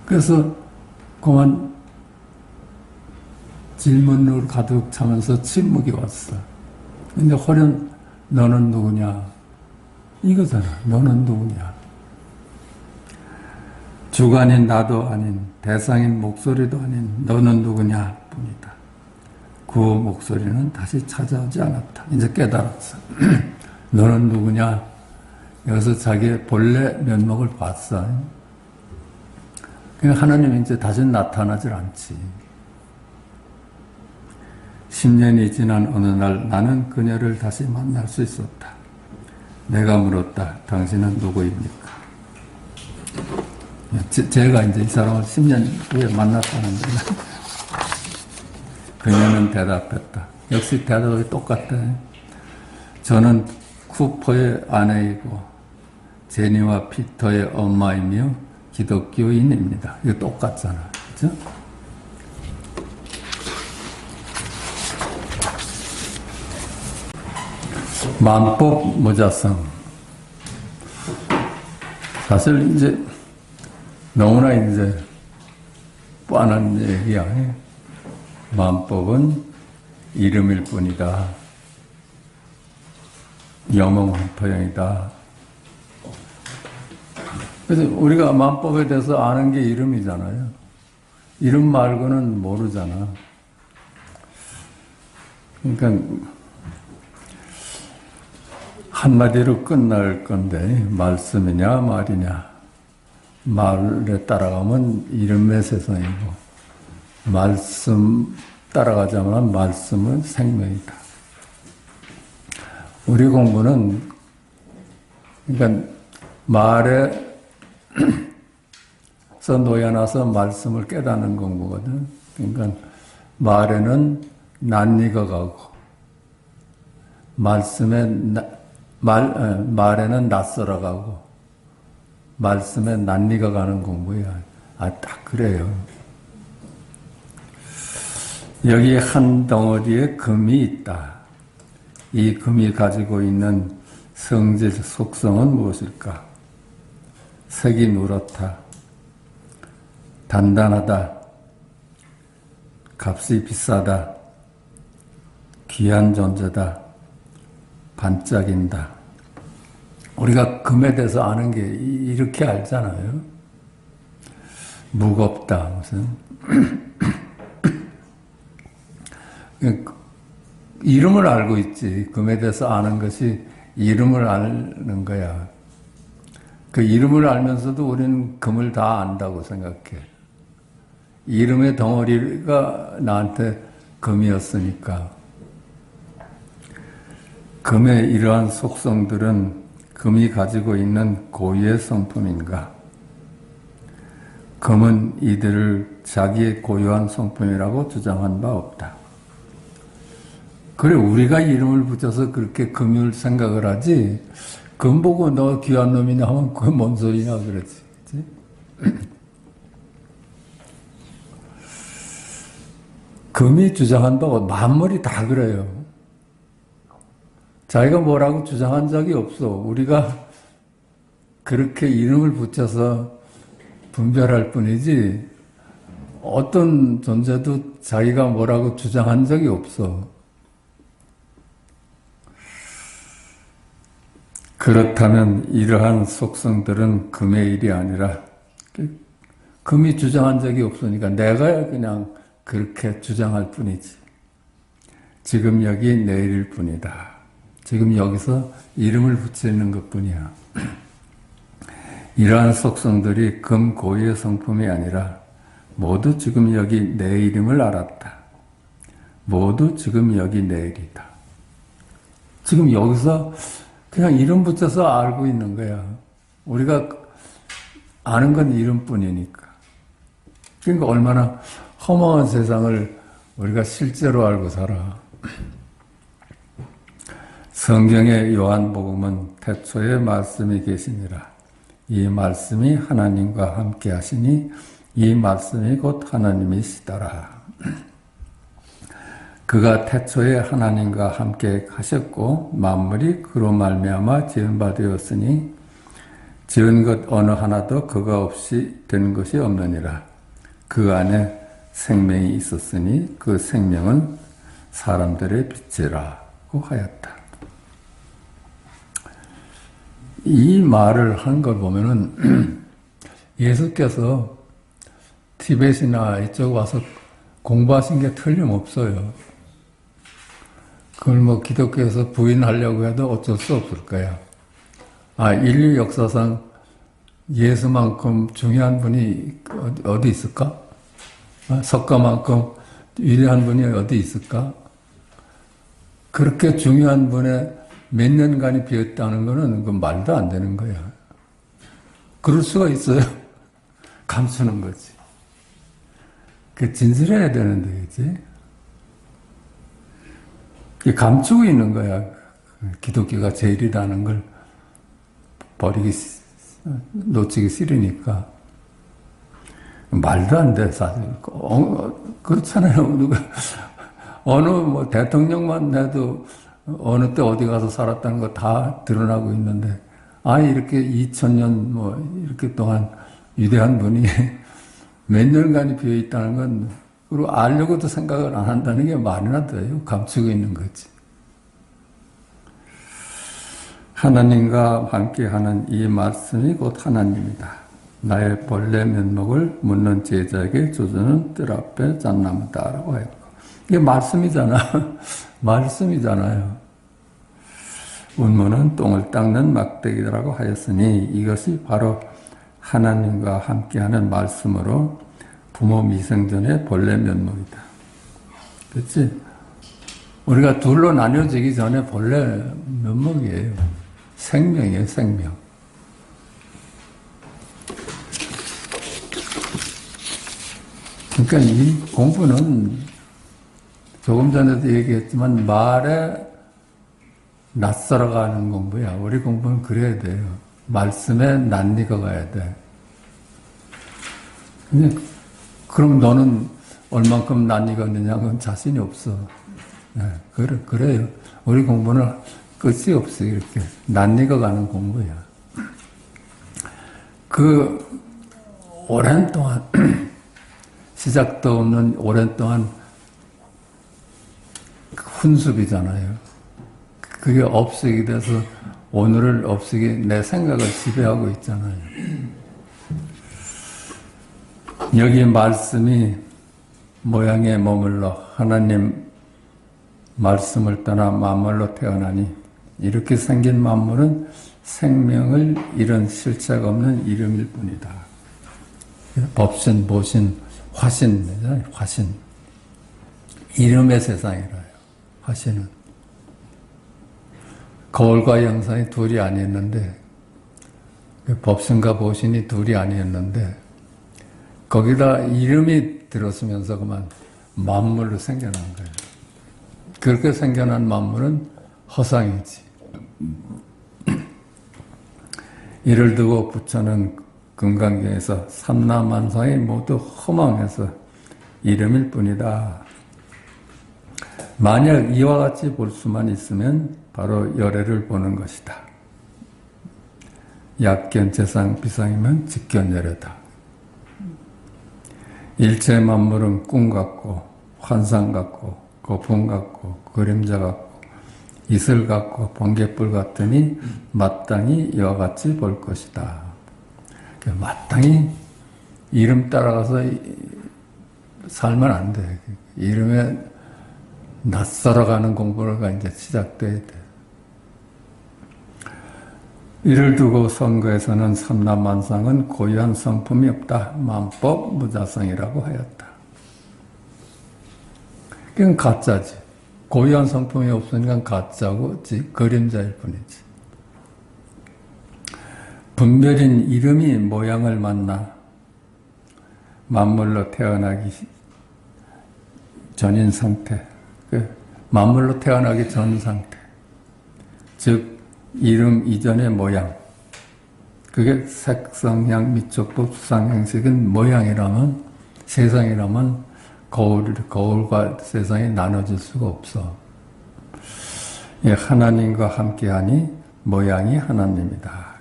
그래서 그만 질문으로 가득 차면서 침묵이 왔어. 근데 호련 너는 누구냐? 이거잖아. 너는 누구냐? 주관인 나도 아닌 대상인 목소리도 아닌 너는 누구냐 뿐이다. 그 목소리는 다시 찾아오지 않았다. 이제 깨달았어. 너는 누구냐? 여기서 자기의 본래 면목을 봤어. 그러니까 하나님이 이제 다시 나타나질 않지. 10년이 지난 어느 날 나는 그녀를 다시 만날 수 있었다. 내가 물었다. 당신은 누구입니까? 제가 이제 이 사람을 10년 후에 만났다는데 그녀는 대답했다. 역시 대답이 똑같다. 저는 쿠퍼의 아내이고 제니와 피터의 엄마이며 기독교인입니다. 이거 똑같잖아. 그죠? 만법 무자성. 사실 이제 너무나 이제 뻔한 얘기야. 만법은 이름일 뿐이다. 영웅헌터형이다. 그래서 우리가 만법에 대해서 아는 게 이름이잖아요. 이름 말고는 모르잖아. 그러니까 한마디로 끝날 건데 말씀이냐 말이냐. 말에 따라가면 이름의 세상이고 말씀 따라가자면 말씀은 생명이다. 우리 공부는 그러니까 말에서 놓여놔서 말씀을 깨닫는 공부거든. 그러니까 말에는 낯익어 가고 말에는 낯설어 가고 말씀에 낯익어 가는 공부야. 딱 그래요. 여기 한 덩어리에 금이 있다. 이 금이 가지고 있는 성질 속성은 무엇일까? 색이 누렇다. 단단하다. 값이 비싸다. 귀한 존재다. 반짝인다. 우리가 금에 대해서 아는 게 이렇게 알잖아요. 무겁다. 무슨 이름을 알고 있지. 금에 대해서 아는 것이 이름을 아는 거야. 그 이름을 알면서도 우리는 금을 다 안다고 생각해. 이름의 덩어리가 나한테 금이었으니까. 금의 이러한 속성들은 금이 가지고 있는 고유의 성품인가? 금은 이들을 자기의 고유한 성품이라고 주장한 바 없다. 그래, 우리가 이름을 붙여서 그렇게 금을 생각을 하지, 금 보고 너 귀한 놈이냐 하면 그게 뭔 소리냐 그러지. 그치? 금이 주장한 바가 만물이 다 그래요. 자기가 뭐라고 주장한 적이 없어. 우리가 그렇게 이름을 붙여서 분별할 뿐이지 어떤 존재도 자기가 뭐라고 주장한 적이 없어. 그렇다면 이러한 속성들은 금의 일이 아니라 금이 주장한 적이 없으니까 내가 그냥 그렇게 주장할 뿐이지. 지금 여기 내일일 뿐이다. 지금 여기서 이름을 붙이는 것뿐이야. 이러한 속성들이 금 고유의 성품이 아니라 모두 지금 여기 내 이름을 알았다. 모두 지금 여기 내일이다. 지금 여기서 그냥 이름 붙여서 알고 있는 거야. 우리가 아는 건 이름뿐이니까. 그러니까 얼마나 허망한 세상을 우리가 실제로 알고 살아. 성경의 요한복음은 태초에 말씀이 계시니라. 이 말씀이 하나님과 함께 하시니 이 말씀이 곧 하나님이시더라. 그가 태초에 하나님과 함께 하셨고 만물이 그로 말미암아 지은 바 되었으니 지은 것 어느 하나도 그가 없이 된 것이 없느니라. 그 안에 생명이 있었으니 그 생명은 사람들의 빛이라고 하였다. 이 말을 한 걸 보면은 예수께서 티벳이나 이쪽 와서 공부하신 게 틀림없어요. 그걸 뭐 기독교에서 부인하려고 해도 어쩔 수 없을 거야. 인류 역사상 예수만큼 중요한 분이 어디 있을까? 석가만큼 위대한 분이 어디 있을까? 그렇게 중요한 분의 몇 년간이 비었다는 거는 그 말도 안 되는 거야. 그럴 수가 있어요. 감추는 거지. 그 진실해야 되는데, 그치? 감추고 있는 거야. 기독교가 제일이라는 걸 놓치기 싫으니까. 말도 안 돼, 사실. 그렇잖아요. 누가, 어느 뭐 대통령만 해도 어느 때 어디 가서 살았다는 거 다 드러나고 있는데, 이렇게 2000년 이렇게 동안 위대한 분이 몇 년간이 비어 있다는 건, 그리고 알려고도 생각을 안 한다는 게 말이나 돼요. 감추고 있는 거지. 하나님과 함께하는 이 말씀이 곧 하나님이다. 나의 본래 면목을 묻는 제자에게 조주는 뜰 앞에 잣나무다라고 했고, 이게 말씀이잖아. 말씀이잖아요. 운무는 똥을 닦는 막대기라고 하였으니 이것이 바로 하나님과 함께하는 말씀으로 부모 미생전의 본래 면목이다. 그렇지? 우리가 둘로 나뉘어지기 전에 본래 면목이에요. 생명이에요, 생명. 그러니까 이 공부는 조금 전에도 얘기했지만 말에 낯설어가는 공부야. 우리 공부는 그래야 돼요. 말씀에 낯익어가야 돼. 근데 그럼 너는 얼만큼 낯익었느냐? 그건 자신이 없어. 네, 그래요. 우리 공부는 끝이 없어. 이렇게 낯익어가는 공부야. 오랜 동안 시작도 없는 오랜 동안 훈습이잖아요. 그게 업색이 돼서 오늘을 업색이 내 생각을 지배하고 있잖아요. 여기 말씀이 모양에 머물러 하나님 말씀을 떠나 만물로 태어나니 이렇게 생긴 만물은 생명을 잃은 실체가 없는 이름일 뿐이다. 법신, 보신, 화신, 화신. 이름의 세상이라요. 화신은. 거울과 영상이 둘이 아니었는데, 법신과 보신이 둘이 아니었는데, 거기다 이름이 들었으면서 그만 만물로 생겨난 거예요. 그렇게 생겨난 만물은 허상이지. 이를 두고 부처는 금강경에서 삼라만상이 모두 허망해서 이름일 뿐이다. 만약 이와 같이 볼 수만 있으면 바로 열애를 보는 것이다. 약견, 재상, 비상이면 직견 열애다. 일체 만물은 꿈 같고 환상 같고 거품 같고 그림자 같고 이슬 같고 번갯불 같으니 마땅히 이와 같이 볼 것이다. 마땅히 이름 따라가서 살면 안 돼. 이름에 낯설어가는 공부가 이제 시작돼야 돼. 이를 두고 선거에서는 삼라만상은 고유한 성품이 없다. 만법 무자성이라고 하였다. 그건 가짜지. 고유한 성품이 없으니까 가짜고 그림자일 뿐이지. 분별인 이름이 모양을 만나 만물로 태어나기 전인 상태, 만물로 태어나기 전 상태, 즉 이름 이전의 모양, 그게 색성향 미촉법 수상형식은 모양이라면, 세상이라면 거울과 세상이 나눠질 수가 없어. 하나님과 함께하니 모양이 하나님이다.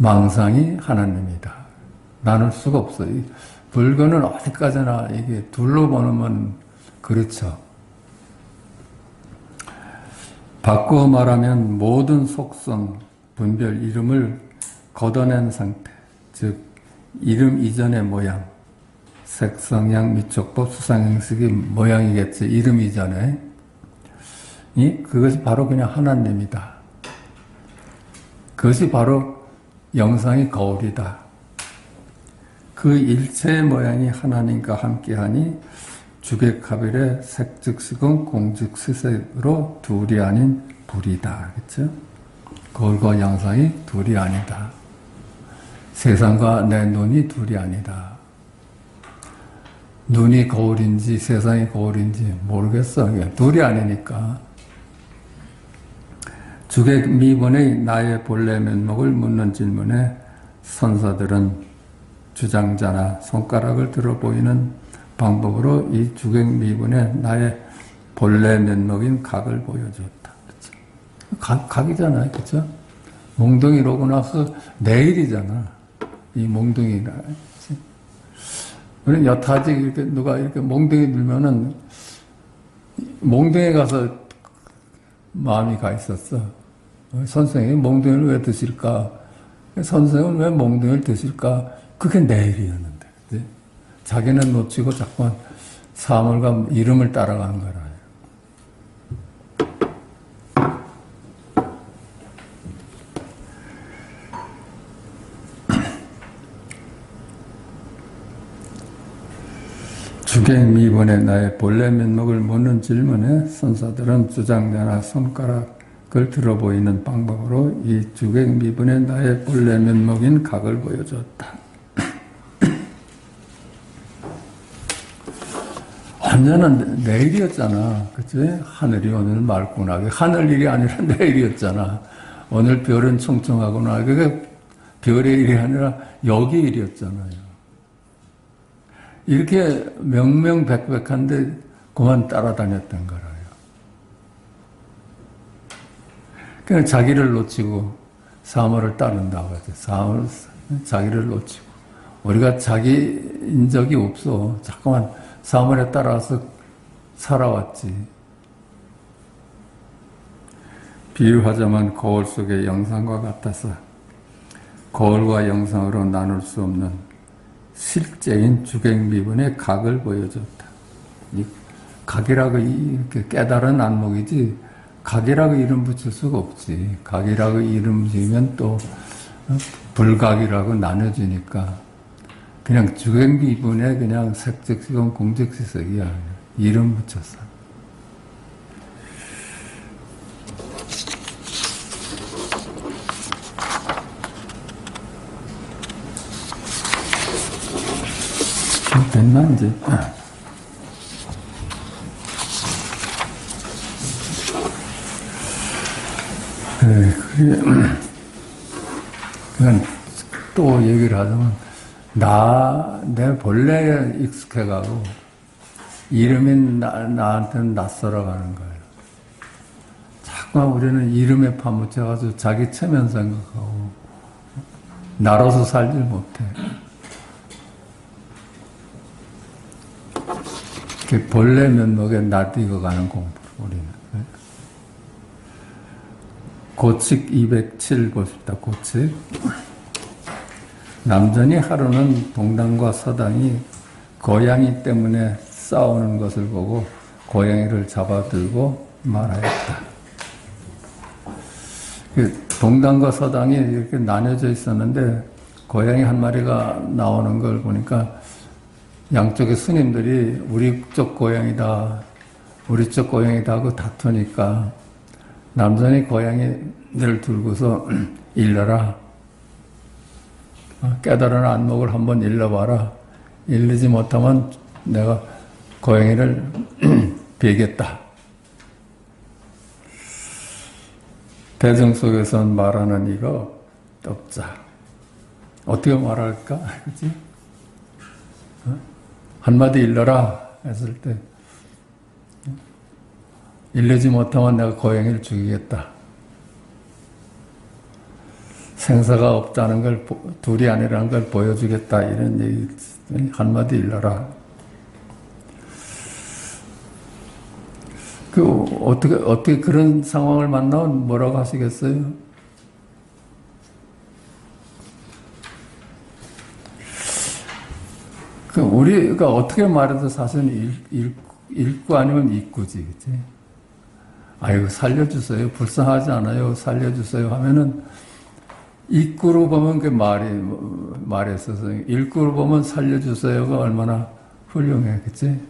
망상이 하나님이다. 나눌 수가 없어요. 물건은 어디까지나 이게 둘러보면 그렇죠. 바꾸어 말하면 모든 속성, 분별, 이름을 걷어낸 상태, 즉 이름 이전의 모양, 색성향 미촉법 수상형식의 모양이겠지. 이름 이전에 그것이 바로 그냥 하나님이다. 그것이 바로 영상의 거울이다. 그 일체의 모양이 하나님과 함께하니 주객합일의 색즉시공 공즉시색으로 둘이 아닌 불이다. 그렇죠? 거울과 영상이 둘이 아니다. 세상과 내 눈이 둘이 아니다. 눈이 거울인지 세상이 거울인지 모르겠어. 둘이 아니니까. 주객 미본의 나의 본래 면목을 묻는 질문에 선사들은 주장자나 손가락을 들어 보이는 방법으로 이 주객 미본의 나의 본래 면목인 각을 보여줬다. 그렇죠? 각이잖아요. 그렇죠? 몽둥이로고 나서 내일이잖아. 이 몽둥이가. 우리는 여타지 이렇게 누가 이렇게 몽둥이 들면은 몽둥이에 가서 마음이 가 있었어. 선생님이 몽둥이를 왜 드실까? 선생님은 왜 몽둥이를 드실까? 그게 내일이었는데. 그치? 자기는 놓치고 자꾸만 사물과 이름을 따라가는 거라. 주객 미본의 나의 본래 면목을 묻는 질문에 선사들은 주장자나 손가락을 들어 보이는 방법으로 이 주객 미본의 나의 본래 면목인 각을 보여줬다. 완전한 내일이었잖아. 그치? 하늘이 오늘 맑구나. 하늘 일이 아니라 내일이었잖아. 오늘 별은 청청하구나. 그게 별의 일이 아니라 여기 일이었잖아요. 이렇게 명명백백한데 그만 따라다녔던 거라요. 그냥 자기를 놓치고 사물을 따른다고 하죠. 사물, 자기를 놓치고. 우리가 자기인 적이 없어. 자꾸만 사물에 따라서 살아왔지. 비유하자면 거울 속의 영상과 같아서 거울과 영상으로 나눌 수 없는 실제인 주객미분의 각을 보여줬다. 이 각이라고 이렇게 깨달은 안목이지 각이라고 이름 붙일 수가 없지. 각이라고 이름 지으면 또 불각이라고 나눠지니까 그냥 주객미분의 그냥 색즉시공 공즉시색이야. 이름 붙였어. 됐나, 이제? 그래, 그게, 그러니까 또 얘기를 하자면, 내 본래에 익숙해가고, 이름이 나한테는 낯설어 가는 거예요. 자꾸만 우리는 이름에 파묻혀가지고 자기 체면 생각하고, 나로서 살질 못해. 본래 면목에 낯익어 가는 공부, 우리는. 고칙 207 보십시다. 고칙. 남전이 하루는 동당과 서당이 고양이 때문에 싸우는 것을 보고 고양이를 잡아들고 말하였다. 동당과 서당이 이렇게 나뉘어져 있었는데 고양이 한 마리가 나오는 걸 보니까 양쪽의 스님들이 우리 쪽 고양이다 하고 다투니까 남전이 고양이를 들고서 일러라. 깨달은 안목을 한번 일러봐라. 일르지 못하면 내가 고양이를 베겠다. 대중 속에서 말하는 이가 없자. 어떻게 말할까? 그치? 한마디 일러라 했을 때 일르지 못하면 내가 고양이를 죽이겠다. 생사가 없다는 걸, 둘이 아니라는 걸 보여주겠다. 이런 얘기, 한마디 일러라. 어떻게 그런 상황을 만나면 뭐라고 하시겠어요? 우리가 어떻게 말해도 사실은 읽고 아니면 읽고지, 그치? 아이고, 살려주세요. 불쌍하지 않아요. 살려주세요. 하면은, 읽구로 보면 그 말에 있어서, 읽구로 보면 살려주세요가 얼마나 훌륭해, 그치?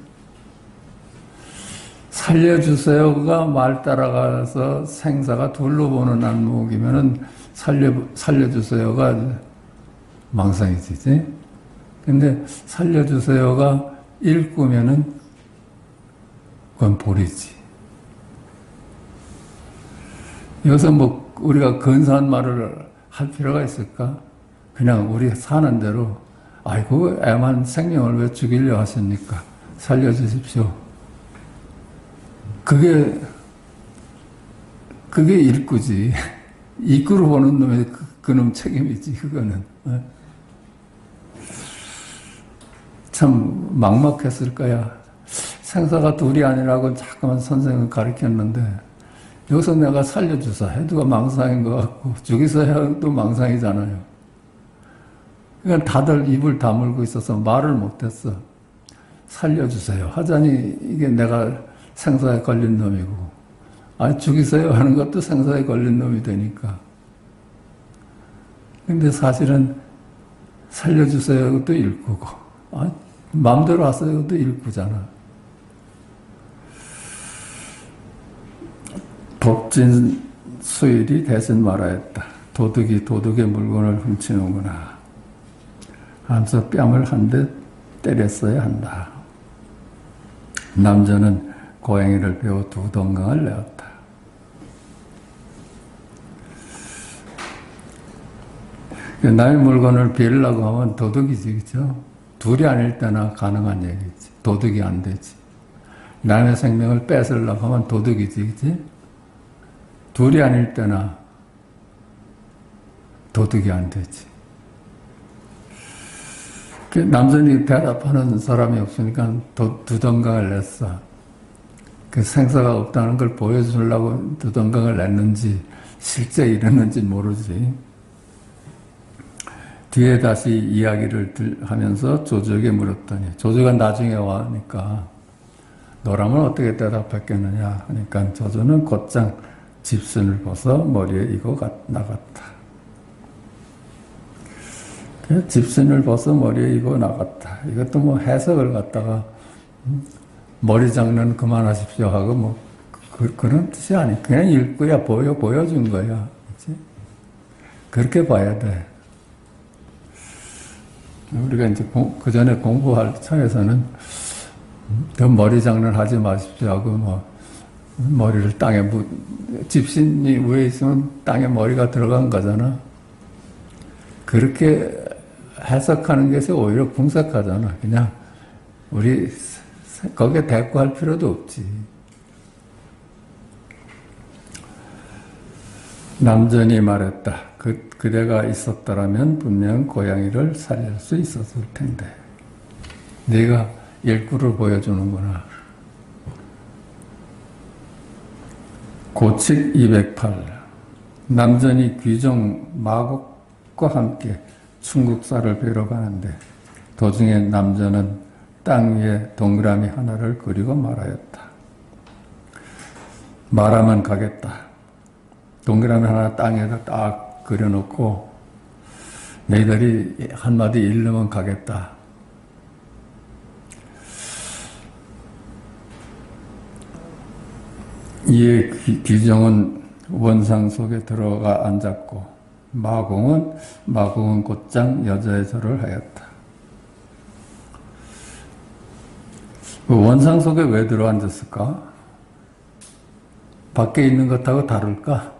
살려주세요가 말 따라가서 생사가 둘로 보는 안목이면은, 살려주세요가 망상이지, 그치? 근데 살려주세요가 읽구면은, 그건 보리지. 여기서 뭐 우리가 근사한 말을 할 필요가 있을까? 그냥 우리 사는 대로 아이고 애만 생명을 왜 죽이려 하십니까? 살려주십시오. 그게 일구지. 입구로 보는 놈의 그놈 책임이지 그거는. 참 막막했을 거야. 생사가 둘이 아니라고 자꾸만 선생은 가르쳤는데 여기서 내가 살려주사 해도가 망상인 것 같고 저기서 해도 망상이잖아요. 그러니까 다들 입을 다물고 있어서 말을 못했어. 살려주세요 하자니 이게 내가 생사에 걸린 놈이고 죽이세요 하는 것도 생사에 걸린 놈이 되니까. 근데 사실은 살려주세요 그것도 일구고 마음대로 하세요 그것도 일구잖아. 법진 수일이 대신 말하였다. 도둑이 도둑의 물건을 훔치는구나 하면서 뺨을 한 대 때렸어야 한다. 남자는 고양이를 베어 두 덩강을 내었다. 남의 물건을 베려고 하면 도둑이지, 그죠? 둘이 아닐 때나 가능한 얘기지. 도둑이 안 되지. 남의 생명을 뺏으려고 하면 도둑이지, 그지? 둘이 아닐 때나 도둑이 안 되지. 남전이 대답하는 사람이 없으니까 두 덩강을 냈어. 그 생사가 없다는 걸 보여주려고 두 덩강을 냈는지 실제 이랬는지 모르지. 뒤에 다시 이야기를 하면서 조조에게 물었더니 조조가 나중에 와니까 너라면 어떻게 대답했겠느냐 하니까 조조는 곧장 집신을 벗어 머리에 이고 나갔다. 집신을 벗어 머리에 이고 나갔다. 이것도 뭐 해석을 갖다가 머리 장난 그만하십시오 하고 뭐 그런 뜻이 아니. 그냥 읽고야 보여준 거야. 그렇지? 그렇게 봐야 돼. 우리가 이제 그 전에 공부할 차에서는 더 머리 장난 하지 마십시오 하고 뭐 머리를 땅에 집신이 위에 있으면 땅에 머리가 들어간 거잖아. 그렇게 해석하는 것이 오히려 궁색하잖아. 그냥 우리 거기에 대꾸할 필요도 없지. 남전이 말했다. 그대가 있었더라면 분명 고양이를 살릴 수 있었을 텐데. 네가 일구를 보여주는구나. 고칙 208. 남전이 귀정 마곡과 함께 충국사를 뵈러 가는데 도중에 남전은 땅 위에 동그라미 하나를 그리고 말하였다. 말하면 가겠다. 동그라미 하나 땅에다 딱 그려놓고 너희들이 한마디 읽으면 가겠다. 이에 귀정은 원상 속에 들어가 앉았고 마공은 곧장 여자의 절을 하였다. 그 원상 속에 왜 들어 앉았을까? 밖에 있는 것하고 다를까?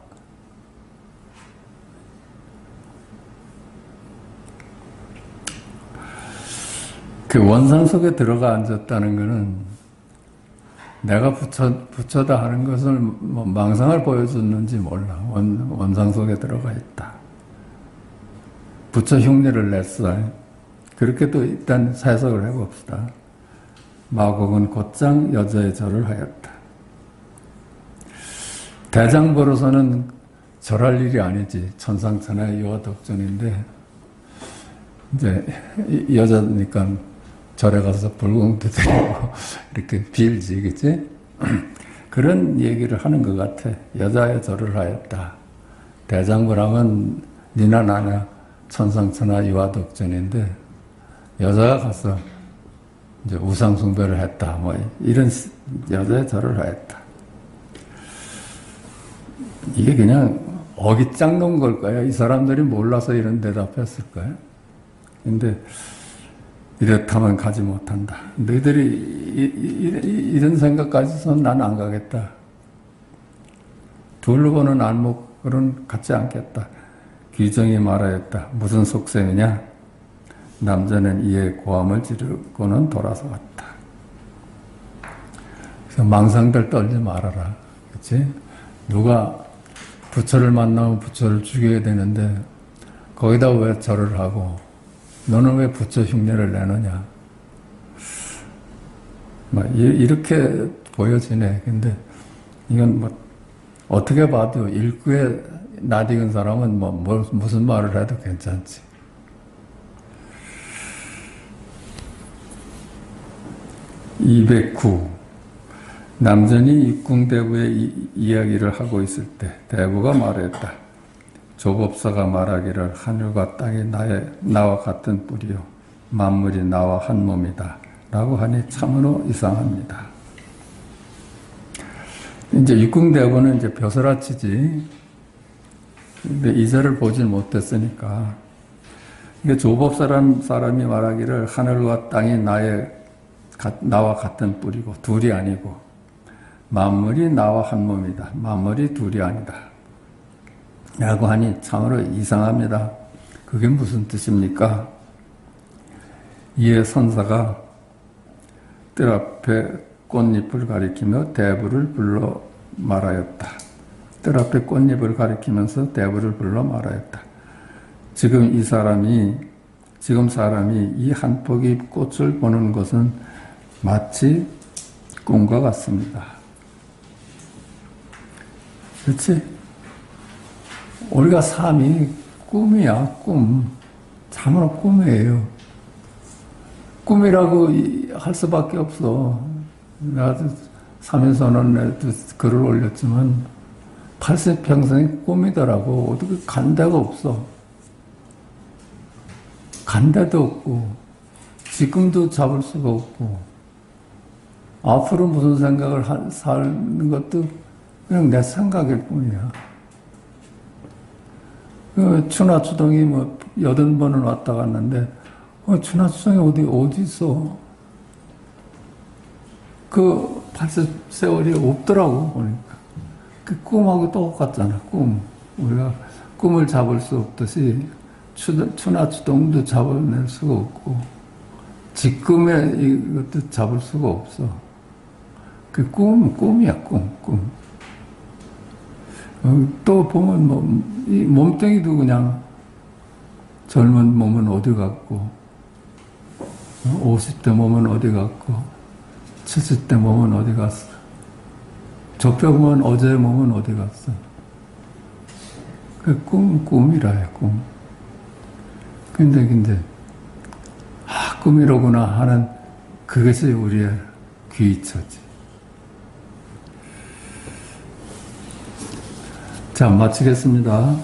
그 원상 속에 들어가 앉았다는 것은 내가 부처다 하는 것을 뭐 망상을 보여줬는지 몰라. 원상 속에 들어가 있다. 부처 흉내를 냈어. 그렇게 또 일단 해석을 해봅시다. 마곡은 곧장 여자의 절을 하였다. 대장보로서는 절할 일이 아니지. 천상천하의 유아덕존인데 이제 여자니까 절에 가서 불공도 드리고 이렇게 빌지, 그치? 그런 얘기를 하는 것 같아. 여자의 절을 하였다. 대장부라면 니나 나나 천상천하 유아덕존인데 여자가 가서 이제 우상숭배를 했다. 뭐 이런 여자의 절을 하였다. 이게 그냥 어깃장 놓은 걸까요? 이 사람들이 몰라서 이런 대답했을까요? 근데 이렇다면 가지 못한다. 너희들이 이런 생각까지 해서는 난 안 가겠다. 둘로 보는 안목으로는 갖지 않겠다. 귀정이 말하였다. 무슨 속셈이냐? 남자는 이에 고함을 지르고는 돌아서 왔다. 그래서 망상들 떨지 말아라. 그치? 누가 부처를 만나면 부처를 죽여야 되는데 거기다 왜 절을 하고 너는 왜 부처 흉내를 내느냐? 이렇게 보여지네. 근데 이건 뭐 어떻게 봐도 일구에 낯익은 사람은 무슨 말을 해도 괜찮지. (209) 남전이 육궁대부의 이야기를 하고 있을 때 대부가 말했다. 조법사가 말하기를 하늘과 땅이 나와 같은 뿌리요 만물이 나와 한 몸이다 라고 하니 참으로 이상합니다. 이제 육궁대부는 이제 벼슬아치지. 근데 이절을 보질 못했으니까 이게 조법사람이 말하기를 하늘과 땅이 나와 같은 뿌리고 둘이 아니고 만물이 나와 한 몸이다. 만물이 둘이 아니다. 라고 하니 참으로 이상합니다. 그게 무슨 뜻입니까? 이에 선사가 뜰 앞에 꽃잎을 가리키며 대부를 불러 말하였다. 뜰 앞에 꽃잎을 가리키면서 대부를 불러 말하였다. 지금 사람이 이 한 폭의 꽃을 보는 것은 마치 꿈과 같습니다. 그렇지? 우리가 삶이 꿈이야, 꿈. 참으로 꿈이에요. 꿈이라고 할 수밖에 없어. 나도 3일선언에도 글을 올렸지만 80평생이 꿈이더라고. 어떻게 간 데가 없어. 간 데도 없고 지금도 잡을 수가 없고 앞으로 무슨 생각을 사는 것도 그냥 내 생각일 뿐이야. 추나추동이 8번은 왔다 갔는데 추나추동이 어디 있어? 그 80세월이 없더라고 보니까. 그 꿈하고 똑같잖아. 꿈. 우리가 꿈을 잡을 수 없듯이 추나 추동도 잡아낼 수가 없고, 지금의 이것도 잡을 수가 없어. 그 꿈이야, 꿈. 또 보면 이 몸뚱이도 그냥 젊은 몸은 어디 갔고, 50대 몸은 어디 갔고, 70대 몸은 어디 갔어. 접혀보면 어제의 몸은 어디 갔어. 그 꿈이라 해, 꿈. 근데, 꿈이로구나 하는 그것이 우리의 귀처지. 자, 마치겠습니다.